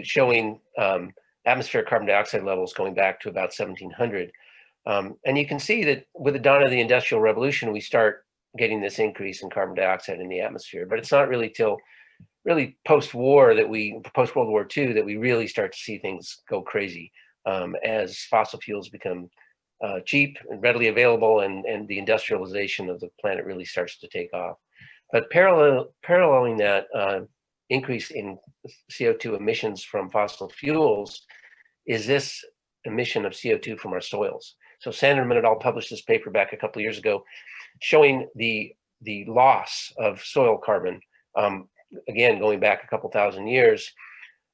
showing atmospheric carbon dioxide levels going back to about 1700. And you can see that with the dawn of the Industrial Revolution, we start getting this increase in carbon dioxide in the atmosphere. But it's not really till really post-war that post-World War II, that we really start to see things go crazy as fossil fuels become cheap and readily available, and the industrialization of the planet really starts to take off. But paralleling that increase in CO2 emissions from fossil fuels is this emission of CO2 from our soils. So Sanderman et al. Published this paper back a couple of years ago showing the loss of soil carbon, again, going back a couple thousand years,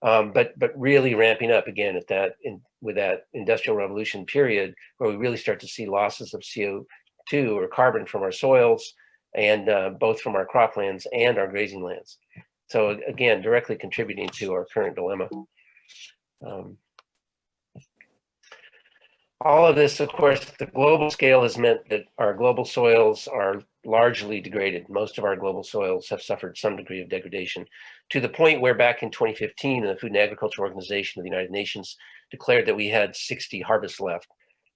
but really ramping up again at with that Industrial Revolution period, where we really start to see losses of CO2 or carbon from our soils, and both from our croplands and our grazing lands. So again, directly contributing to our current dilemma. All of this, of course, the global scale has meant that our global soils are largely degraded. Most of our global soils have suffered some degree of degradation, to the point where back in 2015, the Food and Agriculture Organization of the United Nations declared that we had 60 harvests left.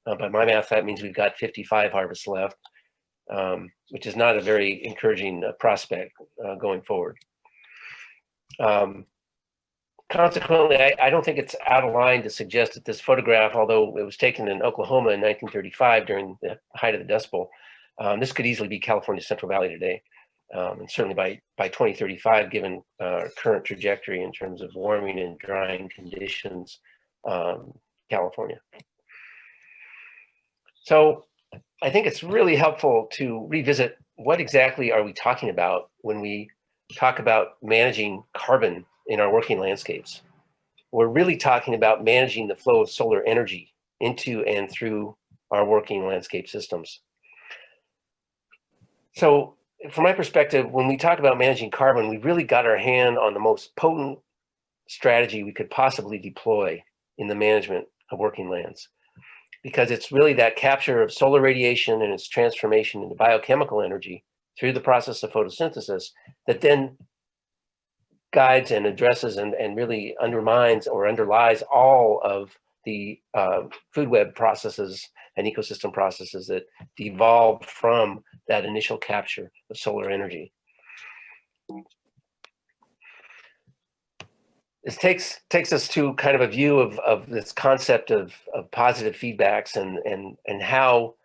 By my math, that means we've got 55 harvests left, which is not a very encouraging prospect going forward. Consequently, I don't think it's out of line to suggest that this photograph, although it was taken in Oklahoma in 1935 during the height of the Dust Bowl, this could easily be California's Central Valley today, and certainly by 2035, given current trajectory in terms of warming and drying conditions, California. So I think it's really helpful to revisit what exactly are we talking about when we talk about managing carbon in our working landscapes. We're really talking about managing the flow of solar energy into and through our working landscape systems. So from my perspective, when we talk about managing carbon, we really got our hand on the most potent strategy we could possibly deploy in the management of working lands, because it's really that capture of solar radiation and its transformation into biochemical energy through the process of photosynthesis that then guides and addresses and really undermines or underlies all of the food web processes and ecosystem processes that devolve from that initial capture of solar energy. This takes us to kind of a view of this concept of positive feedbacks and how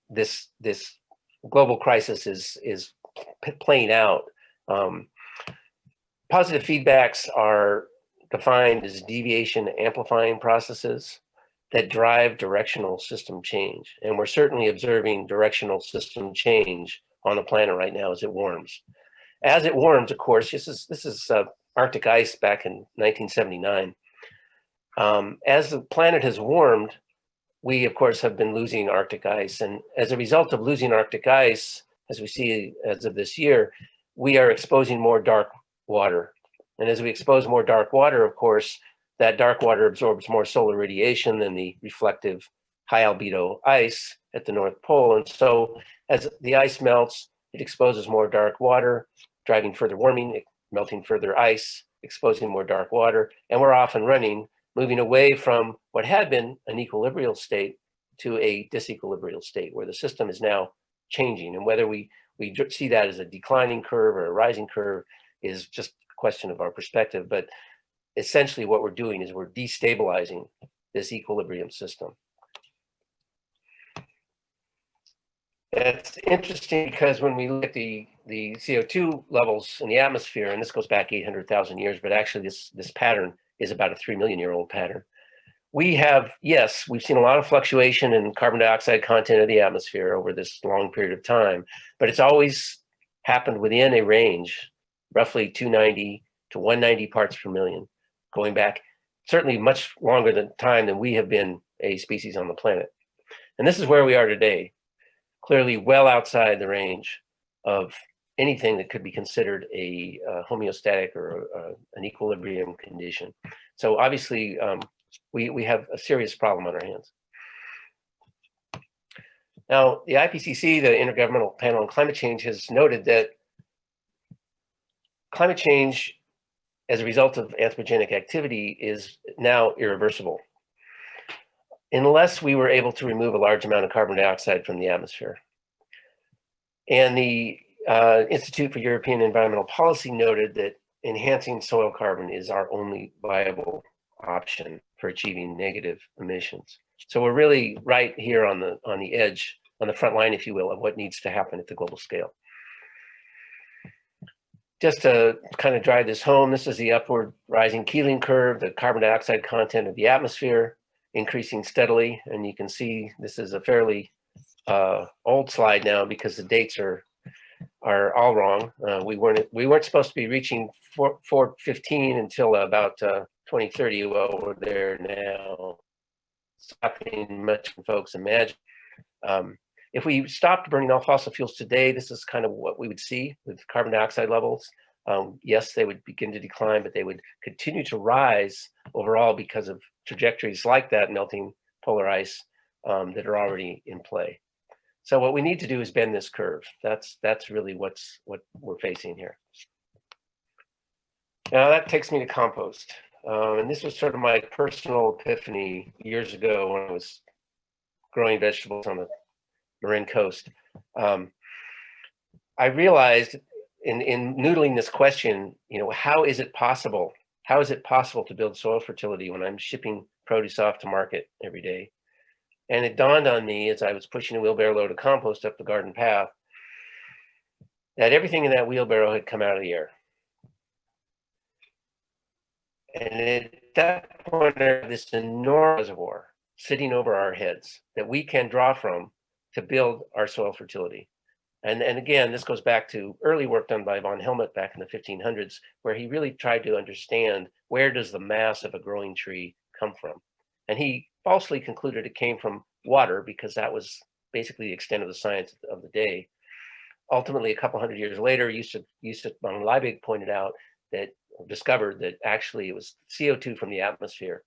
this global crisis is playing out. Positive feedbacks are defined as deviation amplifying processes that drive directional system change. And we're certainly observing directional system change on the planet right now as it warms. As it warms, of course, this is Arctic ice back in 1979. As the planet has warmed, we, of course, have been losing Arctic ice. And as a result of losing Arctic ice, as we see as of this year, we are exposing more dark water. And as we expose more dark water, of course, that dark water absorbs more solar radiation than the reflective high albedo ice at the North Pole. And so as the ice melts, it exposes more dark water, driving further warming, melting further ice, exposing more dark water. And we're off and running, moving away from what had been an equilibrial state to a disequilibrial state, where the system is now changing. And whether we see that as a declining curve or a rising curve is just a question of our perspective. But essentially what we're doing is we're destabilizing this equilibrium system. It's interesting because when we look at the CO2 levels in the atmosphere, and this goes back 800,000 years, but actually this pattern is about a 3 million year old pattern. We've seen a lot of fluctuation in carbon dioxide content of the atmosphere over this long period of time, but it's always happened within a range, roughly 290 to 190 parts per million, going back certainly much longer time than we have been a species on the planet. And this is where we are today, clearly well outside the range of anything that could be considered a homeostatic or an equilibrium condition. So obviously, we have a serious problem on our hands. Now, the IPCC, the Intergovernmental Panel on Climate Change, has noted that climate change as a result of anthropogenic activity is now irreversible, unless we were able to remove a large amount of carbon dioxide from the atmosphere. And the Institute for European Environmental Policy noted that enhancing soil carbon is our only viable option for achieving negative emissions. So we're really right here on the edge, on the front line, if you will, of what needs to happen at the global scale. Just to kind of drive this home, this is the upward rising Keeling curve, the carbon dioxide content of the atmosphere increasing steadily. And you can see this is a fairly old slide now because the dates are all wrong. We weren't supposed to be reaching 415 until about 2030. Well, we're there now. It's happening much than folks imagine. If we stopped burning all fossil fuels today, this is kind of what we would see with carbon dioxide levels. Yes, they would begin to decline, but they would continue to rise overall because of trajectories like that melting polar ice that are already in play. So what we need to do is bend this curve. That's really what we're facing here. Now that takes me to compost. And this was sort of my personal epiphany years ago when I was growing vegetables on the Marin coast. I realized in noodling this question, how is it possible? How is it possible to build soil fertility when I'm shipping produce off to market every day? And it dawned on me as I was pushing a wheelbarrow load of compost up the garden path that everything in that wheelbarrow had come out of the air. And at that point, there's this enormous reservoir sitting over our heads that we can draw from to build our soil fertility. And again, this goes back to early work done by von Helmont back in the 1500s, where he really tried to understand where does the mass of a growing tree come from. And he falsely concluded it came from water because that was basically the extent of the science of the day. Ultimately, a couple hundred years later, Yusuf von Liebig discovered that actually it was CO2 from the atmosphere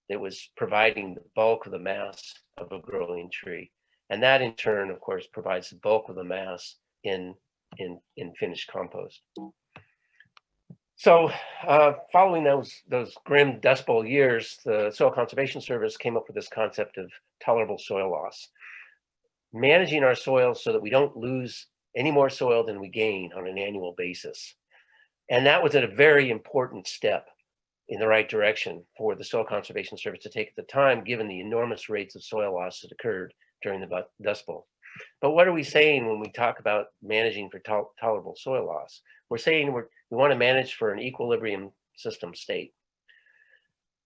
that was providing the bulk of the mass of a growing tree. And that in turn, of course, provides the bulk of the mass in finished compost. So following those grim Dust Bowl years, the Soil Conservation Service came up with this concept of tolerable soil loss. Managing our soil so that we don't lose any more soil than we gain on an annual basis. And that was a very important step in the right direction for the Soil Conservation Service to take at the time, given the enormous rates of soil loss that occurred during the Dust Bowl. But what are we saying when we talk about managing for tolerable soil loss? We're saying we want to manage for an equilibrium system state.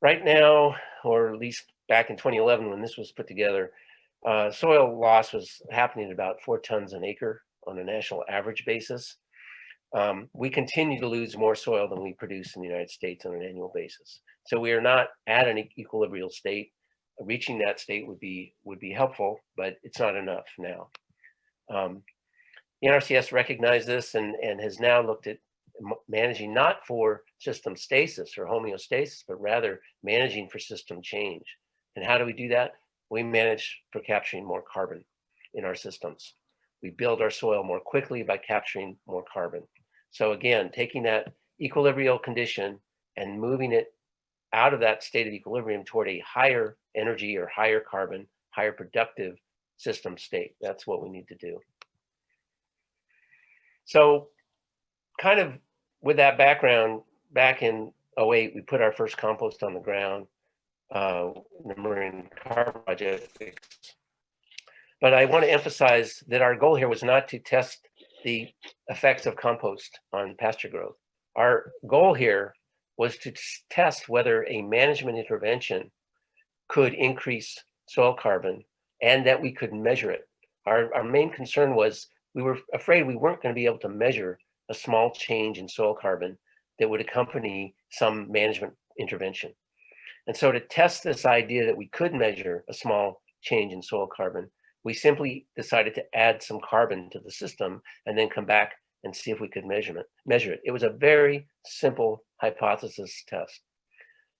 Right now, or at least back in 2011 when this was put together, soil loss was happening at about 4 tons an acre on a national average basis. We continue to lose more soil than we produce in the United States on an annual basis. So we are not at an equilibrium state. Reaching that state would be helpful, but it's not enough now. The NRCS recognized this and has now looked at managing not for system stasis or homeostasis, but rather managing for system change. And how do we do that? We manage for capturing more carbon in our systems. We build our soil more quickly by capturing more carbon. So again, taking that equilibrial condition and moving it out of that state of equilibrium toward a higher energy or higher carbon, higher productive system state. That's what we need to do. So kind of with that background, back in 2008, we put our first compost on the ground, the Marin Car Project. But I want to emphasize that our goal here was not to test the effects of compost on pasture growth. Our goal here was to test whether a management intervention could increase soil carbon and that we could measure it. Our main concern was we were afraid we weren't going to be able to measure a small change in soil carbon that would accompany some management intervention. And so to test this idea that we could measure a small change in soil carbon, we simply decided to add some carbon to the system and then come back and see if we could measure it. It was a very simple hypothesis test.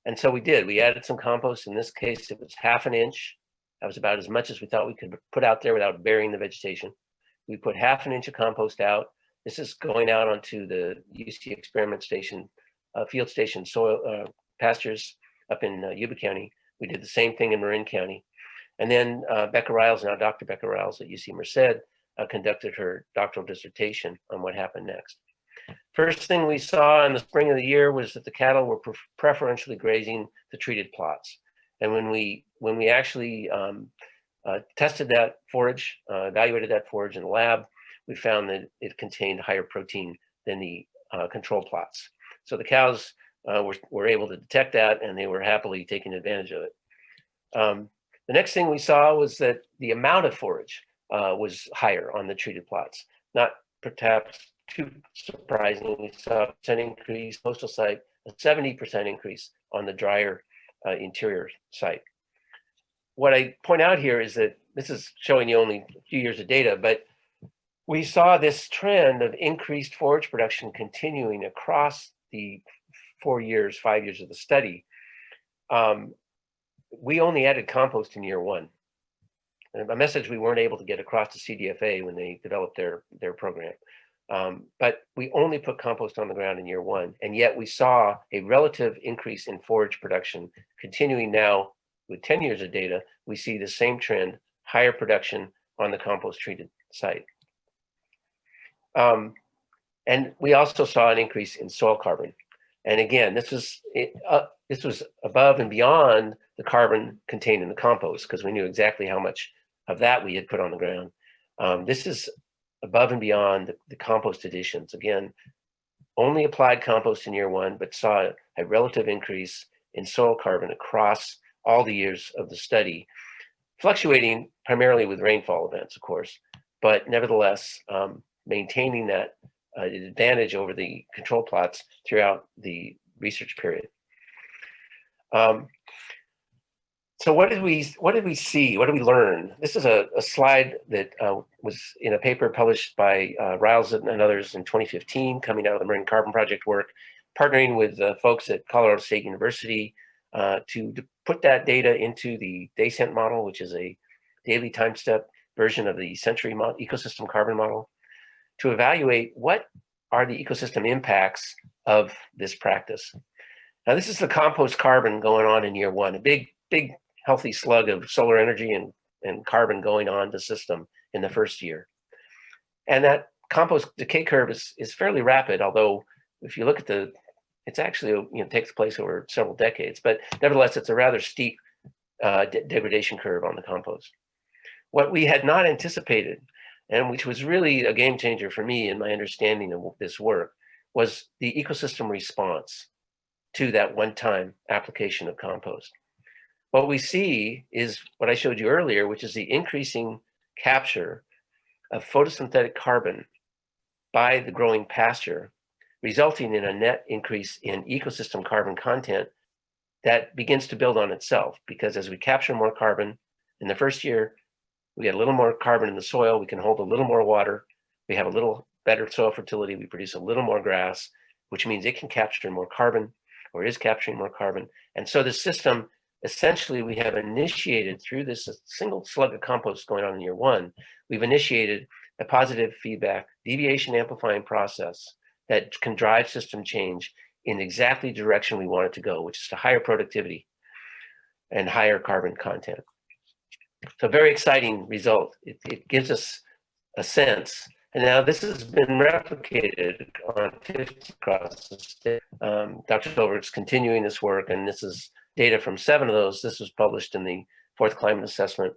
And so we did. We added some compost. In this case, it was 1/2 inch. That was about as much as we thought we could put out there without burying the vegetation. We put 1/2 inch of compost out. This is going out onto the UC experiment station field station soil pastures up in Yuba County. We did the same thing in Marin County. And then Becca Riles, now Dr. Becca Riles at UC Merced, conducted her doctoral dissertation on what happened next. First thing we saw in the spring of the year was that the cattle were preferentially grazing the treated plots. And when we actually tested that forage, evaluated that forage in the lab, we found that it contained higher protein than the control plots. So the cows were able to detect that, and they were happily taking advantage of it. The next thing we saw was that the amount of forage was higher on the treated plots. Not perhaps too surprising. We saw a percent increase postal site, a 70% increase on the drier interior site. What I point out here is that this is showing you only a few years of data, but we saw this trend of increased forage production continuing across the 5 years of the study. We only added compost in year 1. A message we weren't able to get across to CDFA when they developed their program. But we only put compost on the ground in year 1, and yet we saw a relative increase in forage production continuing now with 10 years of data. We see the same trend, higher production on the compost treated site. And we also saw an increase in soil carbon. And again, this was above and beyond the carbon contained in the compost, because we knew exactly how much of that we had put on the ground. This is above and beyond the compost additions. Again, only applied compost in year 1, but saw a relative increase in soil carbon across all the years of the study, fluctuating primarily with rainfall events, of course, but nevertheless, maintaining that advantage over the control plots throughout the research period. So what did we see? What did we learn? This is a slide that was in a paper published by Riles and others in 2015, coming out of the Marine Carbon Project work, partnering with folks at Colorado State University to put that data into the DayCent model, which is a daily time step version of the Century ecosystem carbon model, to evaluate what are the ecosystem impacts of this practice. Now, this is the compost carbon going on in year 1, a big healthy slug of solar energy and carbon going on the system in the first year. And that compost decay curve is fairly rapid, although if you look at it's actually, takes place over several decades, but nevertheless, it's a rather steep degradation curve on the compost. What we had not anticipated, and which was really a game changer for me in my understanding of this work, was the ecosystem response to that one-time application of compost. What we see is what I showed you earlier, which is the increasing capture of photosynthetic carbon by the growing pasture, resulting in a net increase in ecosystem carbon content that begins to build on itself, because as we capture more carbon in the first year, we get a little more carbon in the soil, we can hold a little more water, we have a little better soil fertility, we produce a little more grass, which means it can capture more carbon, or is capturing more carbon. And so the system, essentially, we have initiated through this single slug of compost going on in year 1, we've initiated a positive feedback, deviation amplifying process that can drive system change in exactly the direction we want it to go, which is to higher productivity and higher carbon content. So very exciting result. It gives us a sense. And now this has been replicated on 50 across the state. Dr. Silvert's continuing this work, and this is data from 7 of those. This was published in the 4th Climate Assessment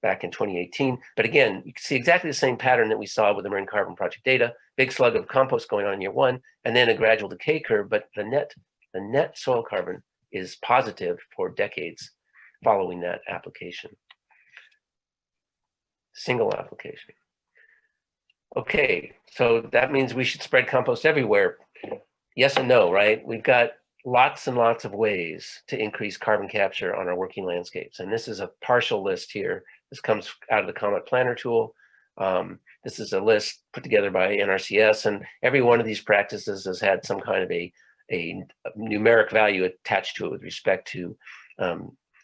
back in 2018. But again, you can see exactly the same pattern that we saw with the Marine Carbon Project data, big slug of compost going on in year 1, and then a gradual decay curve, but the net soil carbon is positive for decades following that application. Single application. Okay, so that means we should spread compost everywhere. Yes and no, right? We've got lots and lots of ways to increase carbon capture on our working landscapes. And this is a partial list here. This comes out of the Comet Planner tool. This is a list put together by NRCS, and every one of these practices has had some kind of a numeric value attached to it with respect to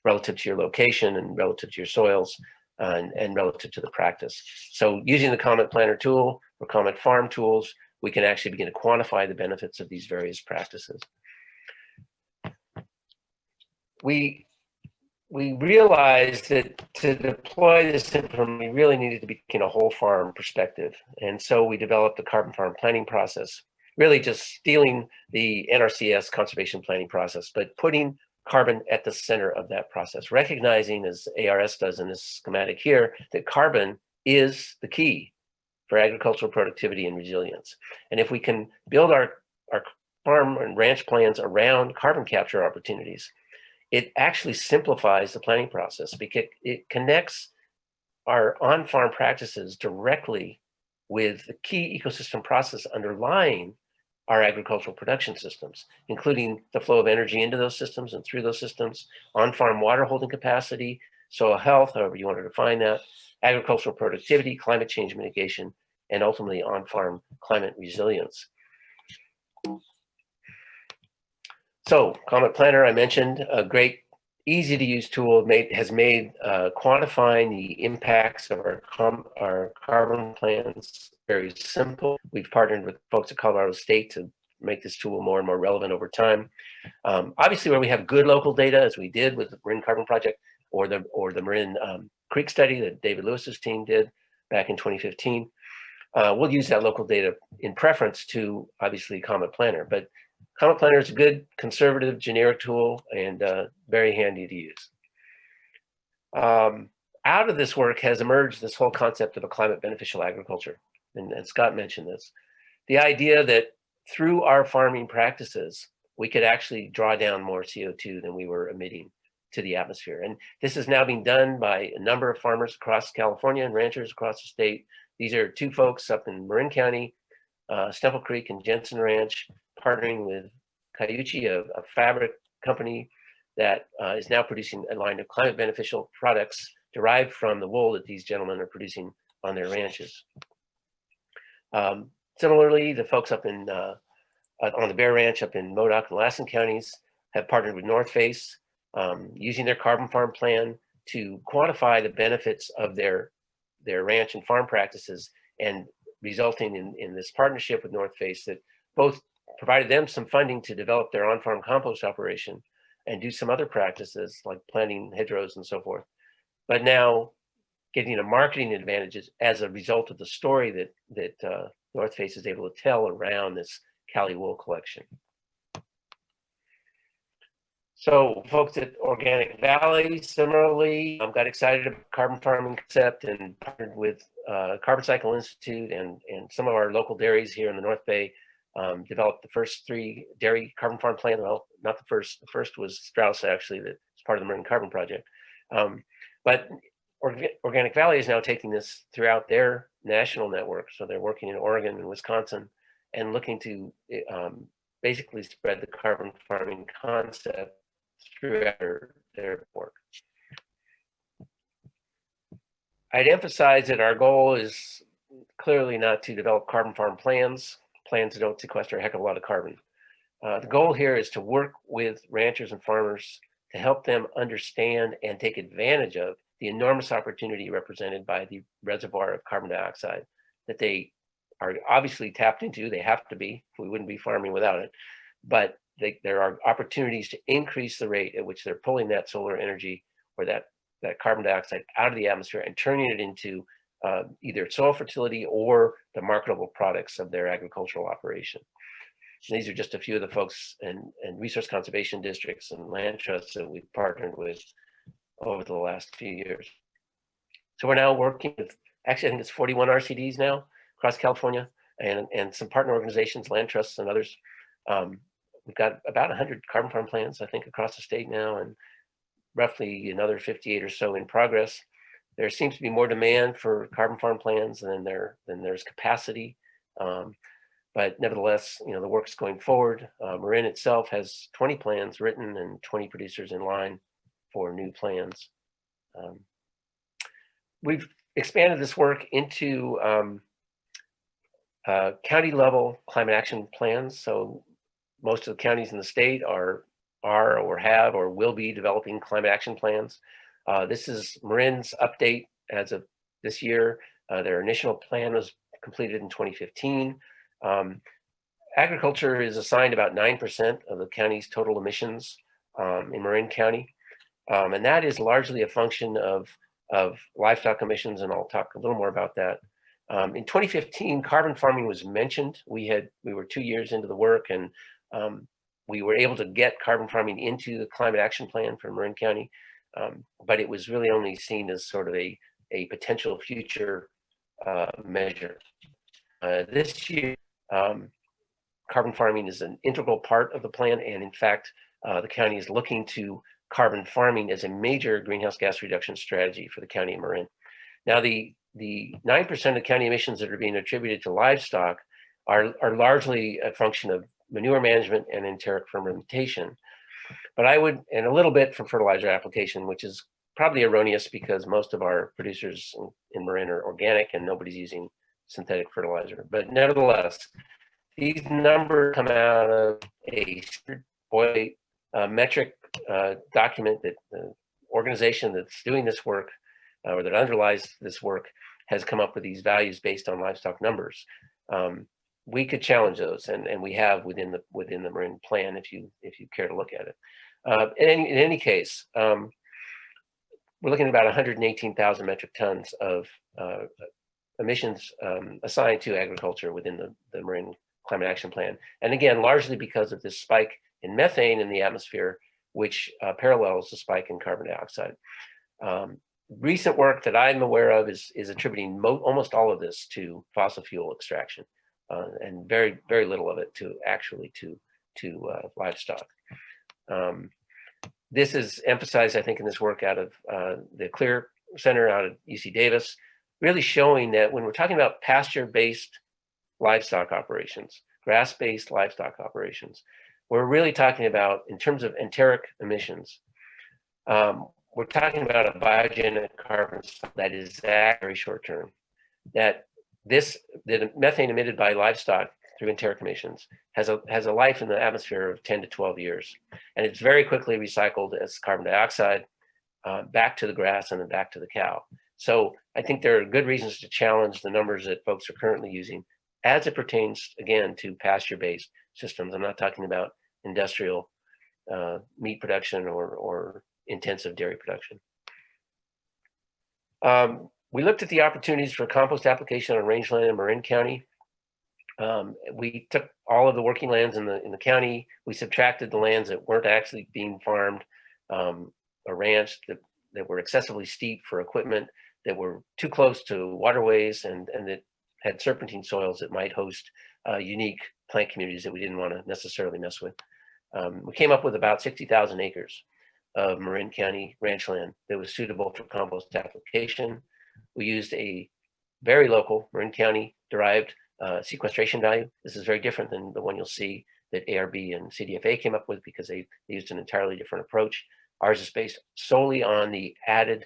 relative to your location and relative to your soils and relative to the practice. So using the Comet Planner tool or Comet Farm tools, we can actually begin to quantify the benefits of these various practices. We realized that to deploy this information, we really needed to be in a whole farm perspective. And so we developed a carbon farm planning process, really just stealing the NRCS conservation planning process, but putting carbon at the center of that process, recognizing, as ARS does in this schematic here, that carbon is the key for agricultural productivity and resilience. And if we can build our farm and ranch plans around carbon capture opportunities, it actually simplifies the planning process because it connects our on-farm practices directly with the key ecosystem process underlying our agricultural production systems, including the flow of energy into those systems and through those systems, on-farm water holding capacity, soil health, however you want to define that, agricultural productivity, climate change mitigation, and ultimately on-farm climate resilience. So Comet Planner, I mentioned, a great, easy to use tool has made quantifying the impacts of our carbon plans very simple. We've partnered with folks at Colorado State to make this tool more and more relevant over time. Obviously, where we have good local data, as we did with the Marin Carbon Project or the Marin Creek study that David Lewis's team did back in 2015, we'll use that local data in preference to obviously Comet Planner. But Comet Planner is a good, conservative, generic tool and very handy to use. Out of this work has emerged this whole concept of a climate beneficial agriculture. And Scott mentioned this. The idea that through our farming practices, we could actually draw down more CO2 than we were emitting to the atmosphere. And this is now being done by a number of farmers across California and ranchers across the state. These are two folks up in Marin County, Stemple Creek and Jensen Ranch, partnering with Cayuchi, a fabric company that is now producing a line of climate beneficial products derived from the wool that these gentlemen are producing on their ranches. Similarly, the folks up in on the Bear Ranch up in Modoc and Larson counties have partnered with North Face, using their carbon farm plan to quantify the benefits of their ranch and farm practices, and resulting in this partnership with North Face that both provided them some funding to develop their on-farm compost operation and do some other practices like planting hedgerows and so forth, but now getting a marketing advantages as a result of the story that North Face is able to tell around this Cali wool collection. So folks at Organic Valley similarly got excited about carbon farming concept and partnered with Carbon Cycle Institute and some of our local dairies here in the North Bay, developed the first 3 dairy carbon farm plans. Well, not the first. The first was Strauss, actually, that's part of the Marin Carbon Project. But Organic Valley is now taking this throughout their national network. So they're working in Oregon and Wisconsin and looking to basically spread the carbon farming concept throughout their work. I'd emphasize that our goal is clearly not to develop carbon farm plans that don't sequester a heck of a lot of carbon. The goal here is to work with ranchers and farmers to help them understand and take advantage of the enormous opportunity represented by the reservoir of carbon dioxide that they are obviously tapped into. They have to be. We wouldn't be farming without it. But there are opportunities to increase the rate at which they're pulling that solar energy or that carbon dioxide out of the atmosphere and turning it into either soil fertility or the marketable products of their agricultural operation. And these are just a few of the folks and resource conservation districts and land trusts that we've partnered with over the last few years. So we're now working with, actually I think it's 41 RCDs now across California and some partner organizations, land trusts and others. We've got about 100 carbon farm plans, I think, across the state now, and roughly another 58 or so in progress. There seems to be more demand for carbon farm plans than there's capacity. But nevertheless, the work's going forward. Marin itself has 20 plans written and 20 producers in line for new plans. We've expanded this work into county level climate action plans. So most of the counties in the state are or have or will be developing climate action plans. This is Marin's update as of this year. Their initial plan was completed in 2015. Agriculture is assigned about 9% of the county's total emissions in Marin County. And that is largely a function of livestock emissions, and I'll talk a little more about that. In 2015, carbon farming was mentioned. We were 2 years into the work, and we were able to get carbon farming into the climate action plan for Marin County, but it was really only seen as sort of a potential future measure. This year, carbon farming is an integral part of the plan, and in fact, the county is looking to carbon farming as a major greenhouse gas reduction strategy for the county of Marin. Now, the 9% of county emissions that are being attributed to livestock are largely a function of manure management and enteric fermentation. But and a little bit from fertilizer application, which is probably erroneous because most of our producers in Marin are organic and nobody's using synthetic fertilizer. But nevertheless, these numbers come out of a metric document that the organization that's doing this work or that underlies this work has come up with these values based on livestock numbers. We could challenge those, and we have within the Marin plan if you care to look at it. In any case, we're looking at about 118,000 metric tons of emissions assigned to agriculture within the Marin Climate Action Plan, and again, largely because of this spike in methane in the atmosphere, which parallels the spike in carbon dioxide. Recent work that I'm aware of is attributing almost all of this to fossil fuel extraction, and very, very little of it to livestock. This is emphasized, I think, in this work out of the Clear Center out of UC Davis, really showing that when we're talking about pasture-based livestock operations, grass-based livestock operations, we're really talking about, in terms of enteric emissions, we're talking about a biogenic carbon that is very short term. The methane emitted by livestock through enteric emissions has a life in the atmosphere of 10 to 12 years, and it's very quickly recycled as carbon dioxide back to the grass and then back to the cow. So I think there are good reasons to challenge the numbers that folks are currently using as it pertains, again, to pasture-based systems. I'm not talking about industrial meat production or intensive dairy production. We looked at the opportunities for compost application on rangeland in Marin County. We took all of the working lands in the county. We subtracted the lands that weren't actually being farmed or ranched, that were excessively steep for equipment, that were too close to waterways, and that had serpentine soils that might host unique plant communities that we didn't want to necessarily mess with. We came up with about 60,000 acres of Marin County ranchland that was suitable for compost application. We used a very local Marin County derived sequestration value. This is very different than the one you'll see that ARB and CDFA came up with, because they used an entirely different approach. Ours is based solely on the added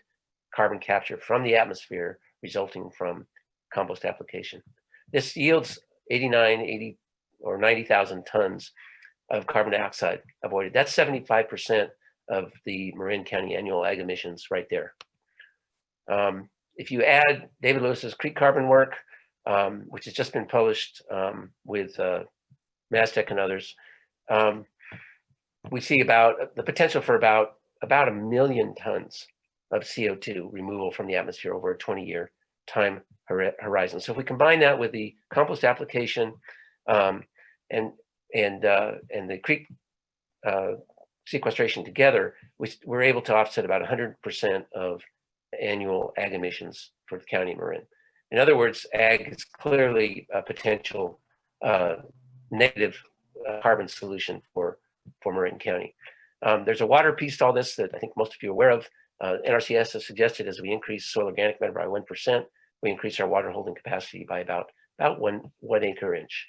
carbon capture from the atmosphere resulting from compost application. This yields 80 or 90,000 tons of carbon dioxide avoided. That's 75% of the Marin County annual ag emissions right there. If you add David Lewis's Creek carbon work, which has just been published with Mastec and others, we see about the potential for about 1 million tons of CO2 removal from the atmosphere over a 20-year time horizon. So if we combine that with the compost application and the creek sequestration together, we're able to offset about 100% of annual ag emissions for the county of Marin. In other words, ag is clearly a potential negative carbon solution for Marin County. There's a water piece to all this that I think most of you are aware of. NRCS has suggested as we increase soil organic matter by 1%, we increase our water holding capacity by about 1 acre inch.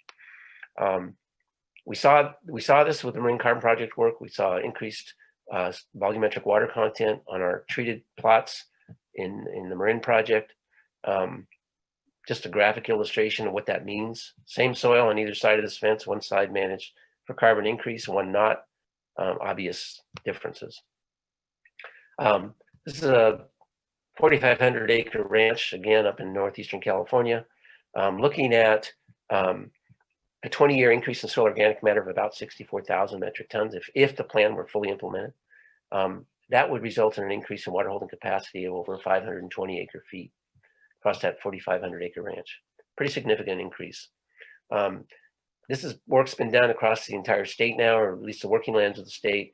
We saw this with the Marine Carbon Project work. We saw increased volumetric water content on our treated plots in the Marin project. Just a graphic illustration of what that means. Same soil on either side of this fence, one side managed for carbon increase, one not. Obvious differences. This is a 4,500 acre ranch, again, up in northeastern California. Looking at a 20-year increase in soil organic matter of about 64,000 metric tons if the plan were fully implemented. That would result in an increase in water holding capacity of over 520 acre feet across that 4,500 acre ranch. Pretty significant increase. Work's been done across the entire state now, or at least the working lands of the state,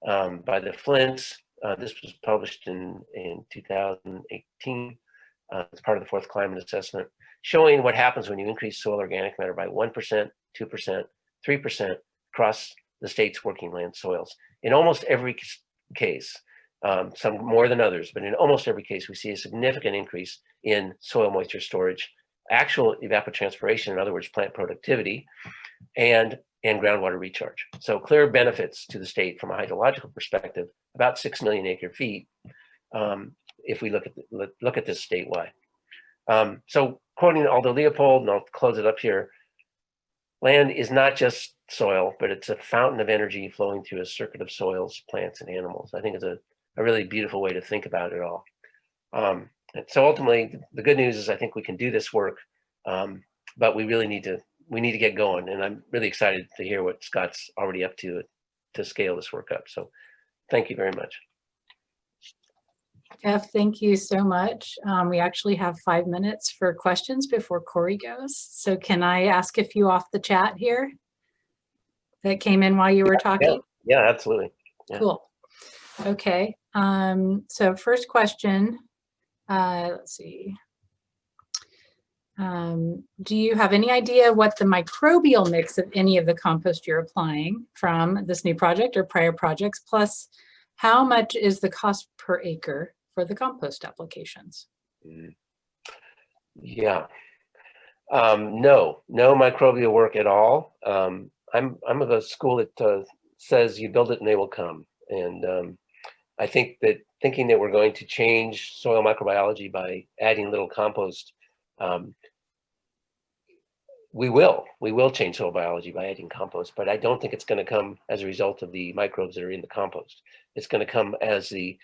by the Flints. This was published in 2018 as part of the fourth climate assessment, showing what happens when you increase soil organic matter by 1%, 2%, 3% across the state's working land soils. In almost every case, some more than others, but in almost every case, we see a significant increase in soil moisture storage, actual evapotranspiration, in other words, plant productivity, and groundwater recharge. So clear benefits to the state from a hydrological perspective, about 6 million acre feet, if we look at this statewide. So quoting Aldo Leopold, and I'll close it up here, land is not just soil, but it's a fountain of energy flowing through a circuit of soils, plants, and animals. I think it's a really beautiful way to think about it all. And so ultimately, the good news is I think we can do this work, but we really need to get going. And I'm really excited to hear what Scott's already up to scale this work up. So thank you very much. Jeff, thank you so much. We actually have 5 minutes for questions before Corey goes. So can I ask a few off the chat here that came in while you were talking? Yeah, absolutely. Yeah. Cool. Okay. So first question, let's see. Do you have any idea what the microbial mix of any of the compost you're applying from this new project or prior projects, plus how much is the cost per acre for the compost applications? Yeah, no microbial work at all. I'm of a school that says you build it and they will come. And I think that thinking that we're going to change soil microbiology by adding little compost, we will change soil biology by adding compost, but I don't think it's going to come as a result of the microbes that are in the compost. It's going to come as the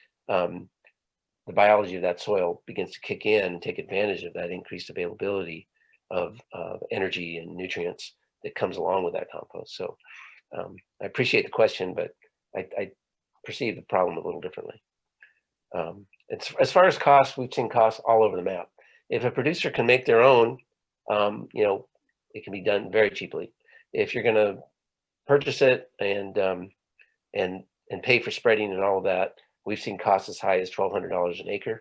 biology of that soil begins to kick in and take advantage of that increased availability of energy and nutrients that comes along with that compost. So I appreciate the question, but I perceive the problem a little differently. As far as costs, we've seen costs all over the map. If a producer can make their own, it can be done very cheaply. If you're going to purchase it and pay for spreading and all of that, we've seen costs as high as $1,200 an acre.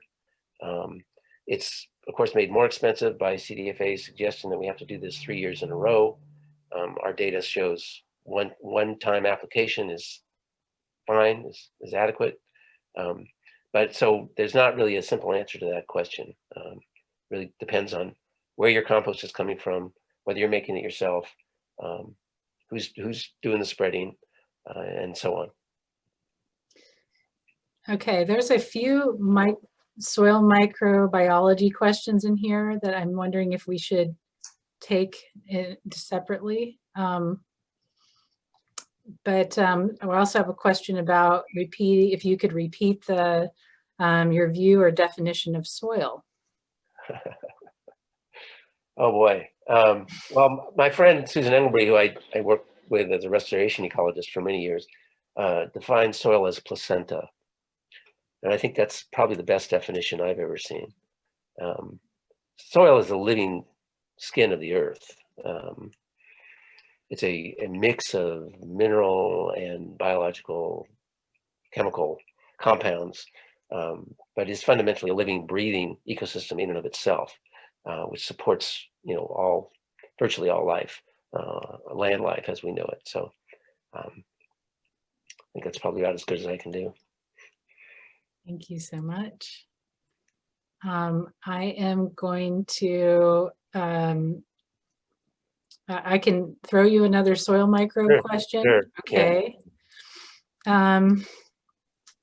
It's of course made more expensive by CDFA's suggestion that we have to do this 3 years in a row. Our data shows one-time application is fine, is adequate. But so there's not really a simple answer to that question. Really depends on where your compost is coming from, whether you're making it yourself, who's doing the spreading, and so on. Okay, there's a few soil microbiology questions in here that I'm wondering if we should take it separately. But I also have a question about if you could repeat your view or definition of soil. Oh boy. Well, my friend Susan Engelbree, who I worked with as a restoration ecologist for many years, defines soil as placenta. And I think that's probably the best definition I've ever seen. Soil is the living skin of the earth. It's a mix of mineral and biological chemical compounds, but it's fundamentally a living, breathing ecosystem in and of itself, which supports, virtually all life, land life as we know it. So I think that's probably about as good as I can do. Thank you so much. I am going to, I can throw you another soil microbe question. Sure. Okay. Yeah.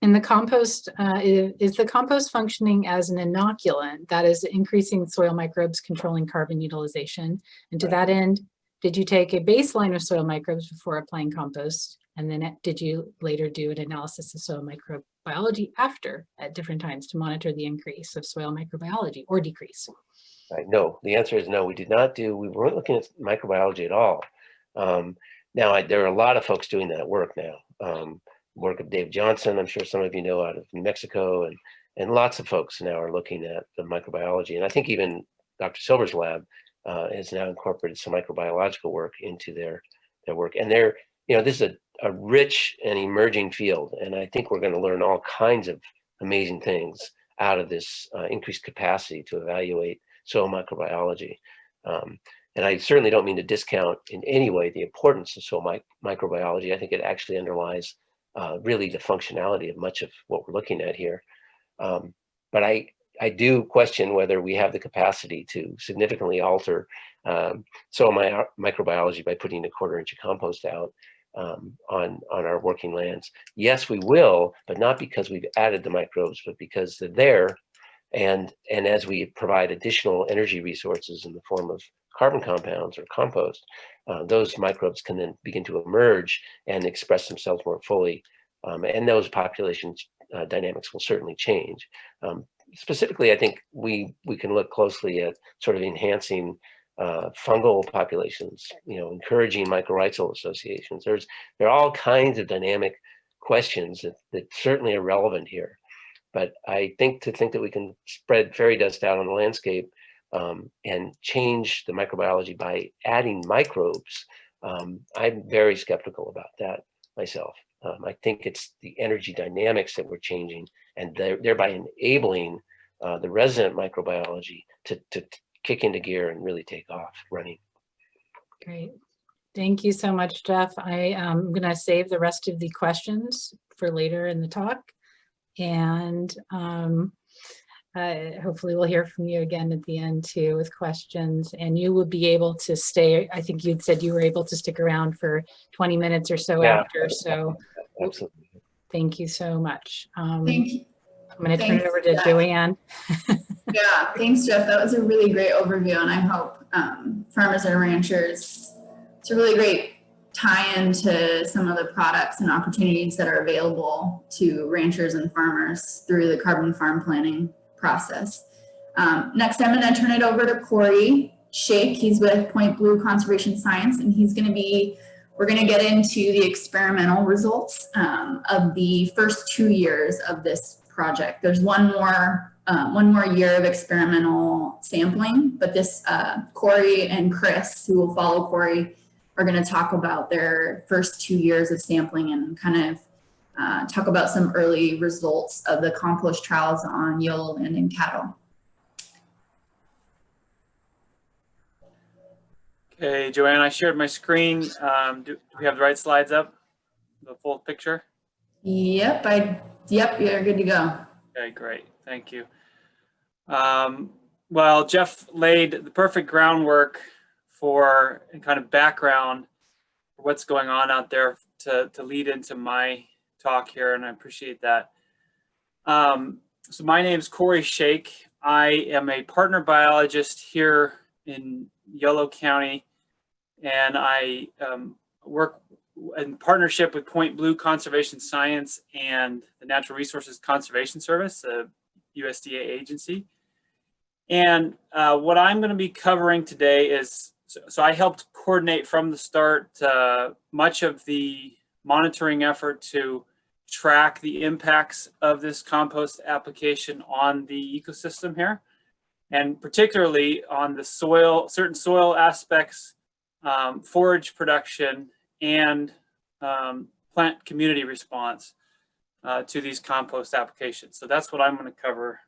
In the compost, is the compost functioning as an inoculant, that is increasing soil microbes, controlling carbon utilization? And to that end, did you take a baseline of soil microbes before applying compost? And then did you later do an analysis of soil microbiology after at different times to monitor the increase of soil microbiology or decrease? Right. No, the answer is no. We did not we weren't looking at microbiology at all. Now, there are a lot of folks doing that work now. Work of Dave Johnson, I'm sure some of you know, out of New Mexico, and lots of folks now are looking at the microbiology. And I think even Dr. Silver's lab has now incorporated some microbiological work into their work. And this is a rich and emerging field. And I think we're going to learn all kinds of amazing things out of this increased capacity to evaluate soil microbiology. And I certainly don't mean to discount in any way the importance of soil microbiology. I think it actually underlies really the functionality of much of what we're looking at here. But I do question whether we have the capacity to significantly alter soil microbiology by putting a 1/4 inch of compost out on our working lands. Yes, we will, but not because we've added the microbes, but because they're there. And as we provide additional energy resources in the form of carbon compounds or compost, those microbes can then begin to emerge and express themselves more fully. And those population dynamics will certainly change. Specifically, I think we can look closely at sort of enhancing fungal populations, encouraging mycorrhizal associations. There are all kinds of dynamic questions that certainly are relevant here. But I think that we can spread fairy dust out on the landscape and change the microbiology by adding microbes, I'm very skeptical about that myself. I think it's the energy dynamics that we're changing, and thereby enabling the resident microbiology to kick into gear and really take off running. Great. Thank you so much, Jeff. I am going to save the rest of the questions for later in the talk. And hopefully we'll hear from you again at the end too with questions, and you will be able to stay. I think you'd said you were able to stick around for 20 minutes or so after. So absolutely. Thank you so much. Thank you. I'm going to turn it over to Joanne. Yeah, thanks, Jeff. That was a really great overview, and I hope farmers and ranchers, it's a really great tie into some of the products and opportunities that are available to ranchers and farmers through the carbon farm planning process. Next, I'm going to turn it over to Corey Shake. He's with Point Blue Conservation Science, and we're going to get into the experimental results of the first 2 years of this project. There's one more year of experimental sampling, but this Corey and Chris, who will follow Corey, are going to talk about their first 2 years of sampling and kind of talk about some early results of the compost trials on Yolo land and cattle. Okay, Joanne, I shared my screen. Do we have the right slides up? The full picture? Yep, you're good to go. Okay, great. Thank you. Well, Jeff laid the perfect groundwork for and kind of background for what's going on out there to lead into my talk here, and I appreciate that. So my name is Corey Shake. I am a partner biologist here in Yolo County, and I work in partnership with Point Blue Conservation Science and the Natural Resources Conservation Service, a USDA agency. And what I'm going to be covering today is, so I helped coordinate from the start much of the monitoring effort to track the impacts of this compost application on the ecosystem here, and particularly on the soil, certain soil aspects, forage production, and plant community response to these compost applications. So that's what I'm going to cover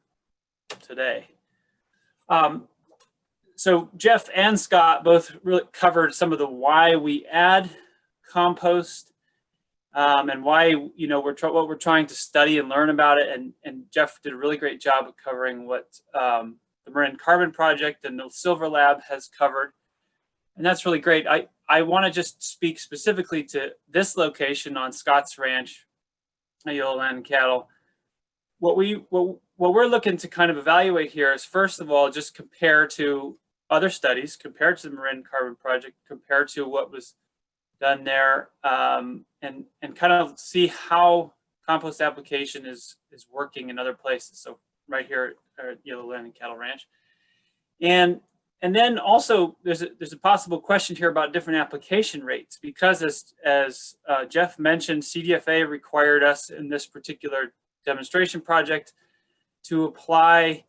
today. So Jeff and Scott both really covered some of the why we add compost and why, what we're trying to study and learn about it. And Jeff did a really great job of covering what the Marin Carbon Project and the Silver Lab has covered. And that's really great. I want to just speak specifically to this location on Scott's Ranch, Yolo land and cattle. What we're looking to kind of evaluate here is, first of all, just compare to other studies, compare to the Marin Carbon Project, compare to what was done there, and kind of see how compost application is working in other places. So right here at Yolo Land and Cattle Ranch. And And then also there's a possible question here about different application rates, because as Jeff mentioned, CDFA required us in this particular demonstration project to apply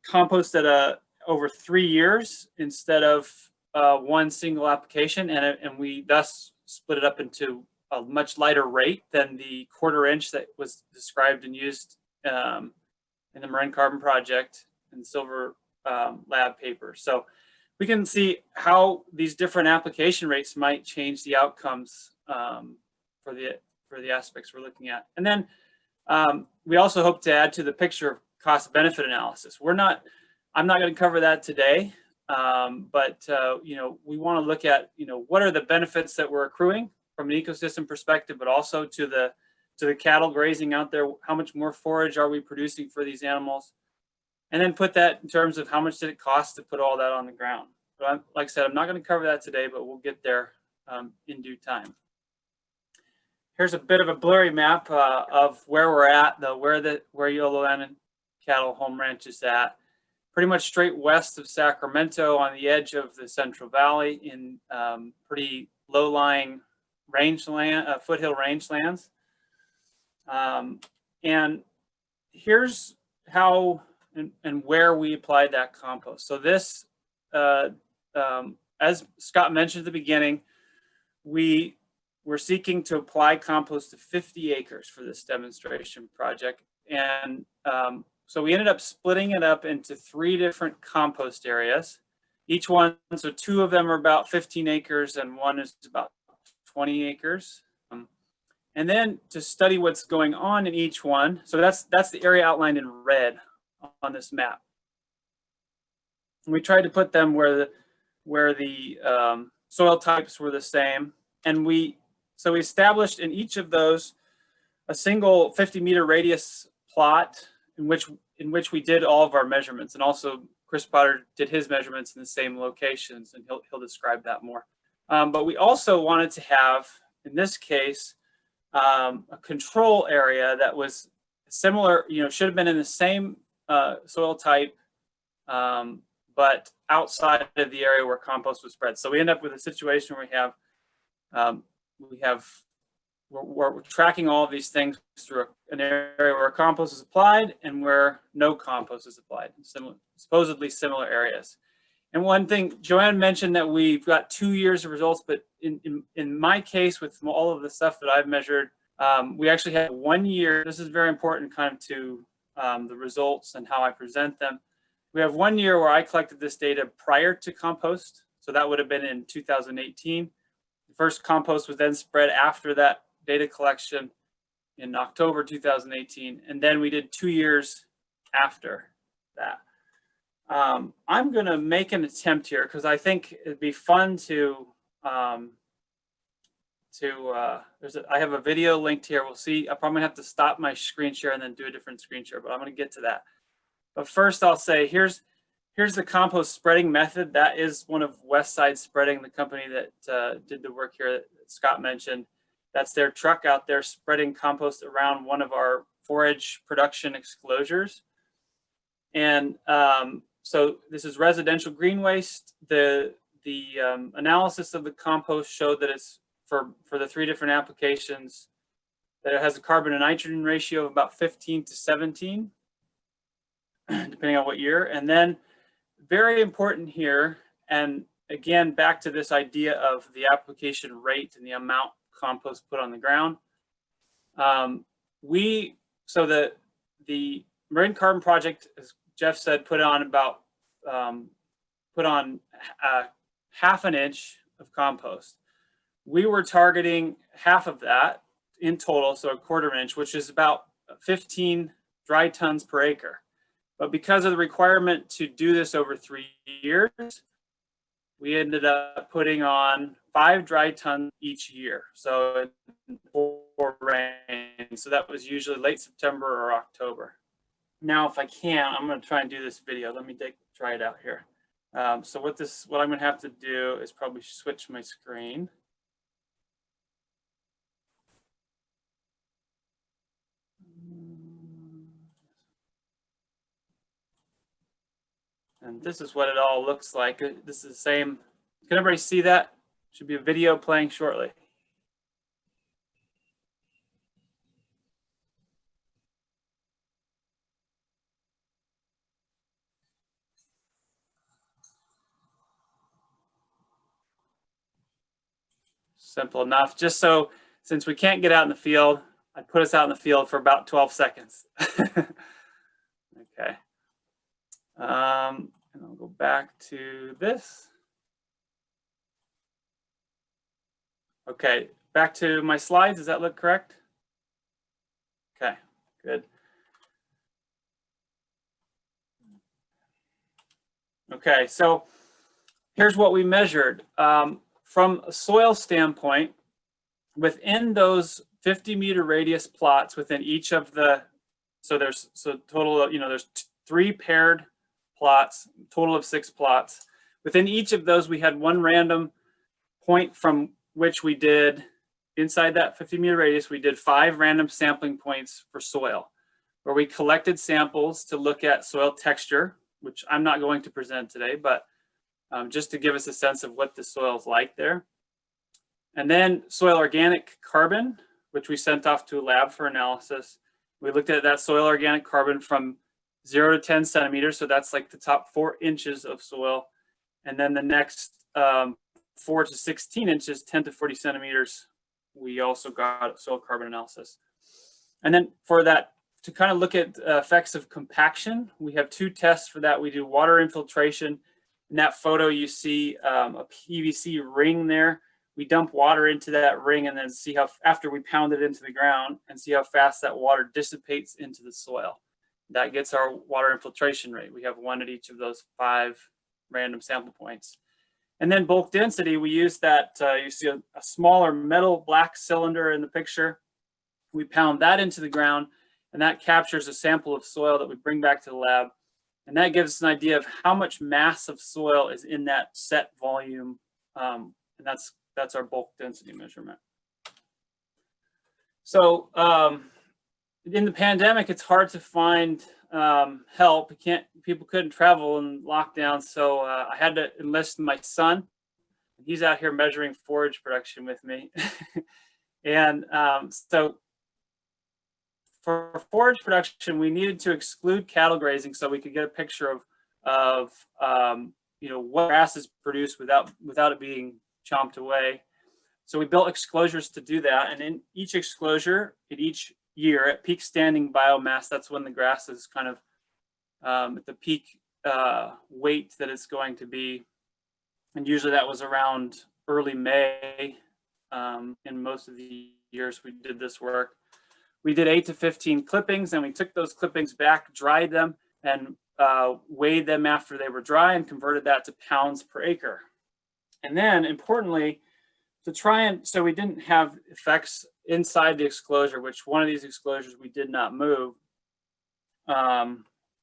compost at over 3 years instead of one single application, and we thus split it up into a much lighter rate than the 1/4 inch that was described and used in the Marin Carbon Project and Silver Lab paper. So we can see how these different application rates might change the outcomes for the aspects we're looking at. And then we also hope to add to the picture of cost benefit analysis. I'm not going to cover that today, but you know, we want to look at, you know, what are the benefits that we're accruing from an ecosystem perspective, but also to the cattle grazing out there. How much more forage are we producing for these animals? And then put that in terms of how much did it cost to put all that on the ground. But like I said, I'm not going to cover that today, but we'll get there in due time. Here's a bit of a blurry map of where we're at, where Yolo and Cattle Home Ranch is at. Pretty much straight west of Sacramento on the edge of the Central Valley in pretty low-lying rangeland, foothill rangelands. And here's how and where we applied that compost. So this, as Scott mentioned at the beginning, we were seeking to apply compost to 50 acres for this demonstration project. And so we ended up splitting it up into 3 different compost areas. Each one, so 2 of them are about 15 acres and 1 is about 20 acres. And then to study what's going on in each one, so that's the area outlined in red on this map. And we tried to put them where the soil types were the same, and so we established in each of those a single 50-meter radius plot in which we did all of our measurements, and also Chris Potter did his measurements in the same locations, and he'll describe that more. But we also wanted to have, in this case, a control area that was similar, you know, should have been in the same soil type, but outside of the area where compost was spread. So we end up with a situation where we're tracking all of these things through an area where compost is applied and where no compost is applied, supposedly similar areas. And one thing, Joanne mentioned that we've got 2 years of results, but in my case, with all of the stuff that I've measured, we actually have 1 year. This is very important kind of to the results and how I present them. We have 1 year where I collected this data prior to compost. So that would have been in 2018. The first compost was then spread after that data collection in October 2018. And then we did 2 years after that. I'm going to make an attempt here because I think it'd be fun I have a video linked here. We'll see. I'm probably gonna have to stop my screen share and then do a different screen share, but I'm going to get to that. But first I'll say, here's the compost spreading method. That is one of Westside Spreading, the company that did the work here that Scott mentioned. That's their truck out there spreading compost around one of our forage production exclosures. And so this is residential green waste. The analysis of the compost showed that it's for the 3 different applications, that it has a carbon and nitrogen ratio of about 15 to 17, depending on what year. And then very important here, and again, back to this idea of the application rate and the amount of compost put on the ground. So the Marin Carbon Project, as Jeff said, put on half an inch of compost. We were targeting half of that in total, so a 1/4 inch, which is about 15 dry tons per acre. But because of the requirement to do this over 3 years, we ended up putting on 5 dry tons each year. So for rain, so that was usually late September or October. Now, if I can, I'm going to try and do this video. Let me try it out here. So what I'm going to have to do is probably switch my screen. And this is what it all looks like. This is the same. Can everybody see that? Should be a video playing shortly. Simple enough. Just so, since we can't get out in the field, I'd put us out in the field for about 12 seconds. Okay. And I'll go back to this. Okay, back to my slides. Does that look correct? Okay, good. Okay, so here's what we measured. From a soil standpoint, within those 50-meter radius plots within each of the, there's total, there's 3 paired plots, total of 6 plots. Within each of those, we had one random point from which we did, inside that 50-meter radius, we did 5 random sampling points for soil, where we collected samples to look at soil texture, which I'm not going to present today, but just to give us a sense of what the soil is like there. And then soil organic carbon, which we sent off to a lab for analysis. We looked at that soil organic carbon from 0 to 10 centimeters. So that's like the top 4 inches of soil. And then the next 4 to 16 inches, 10 to 40 centimeters, we also got soil carbon analysis. And then for that, to kind of look at effects of compaction, we have 2 tests for that. We do water infiltration. In that photo, you see a PVC ring there. We dump water into that ring and then see how, after we pound it into the ground, and see how fast that water dissipates into the soil. That gets our water infiltration rate. We have 1 at each of those 5 random sample points. And then bulk density, we use that, you see a smaller metal black cylinder in the picture. We pound that into the ground, and that captures a sample of soil that we bring back to the lab. And that gives us an idea of how much mass of soil is in that set volume. And that's our bulk density measurement. So in the pandemic, it's hard to find help. People couldn't travel in lockdown, so I had to enlist my son. He's out here measuring forage production with me. And so for forage production, we needed to exclude cattle grazing so we could get a picture of what grass is produced without it being chomped away. So we built exclosures to do that. And in each exclosure, in each year at peak standing biomass, that's when the grass is kind of at the peak weight that it's going to be. And usually that was around early May. In most of the years we did this work. We did 8 to 15 clippings, and we took those clippings back, dried them, and weighed them after they were dry and converted that to pounds per acre. And then importantly, to try and, so we didn't have effects inside the exclosure, which one of these exclosures we did not move.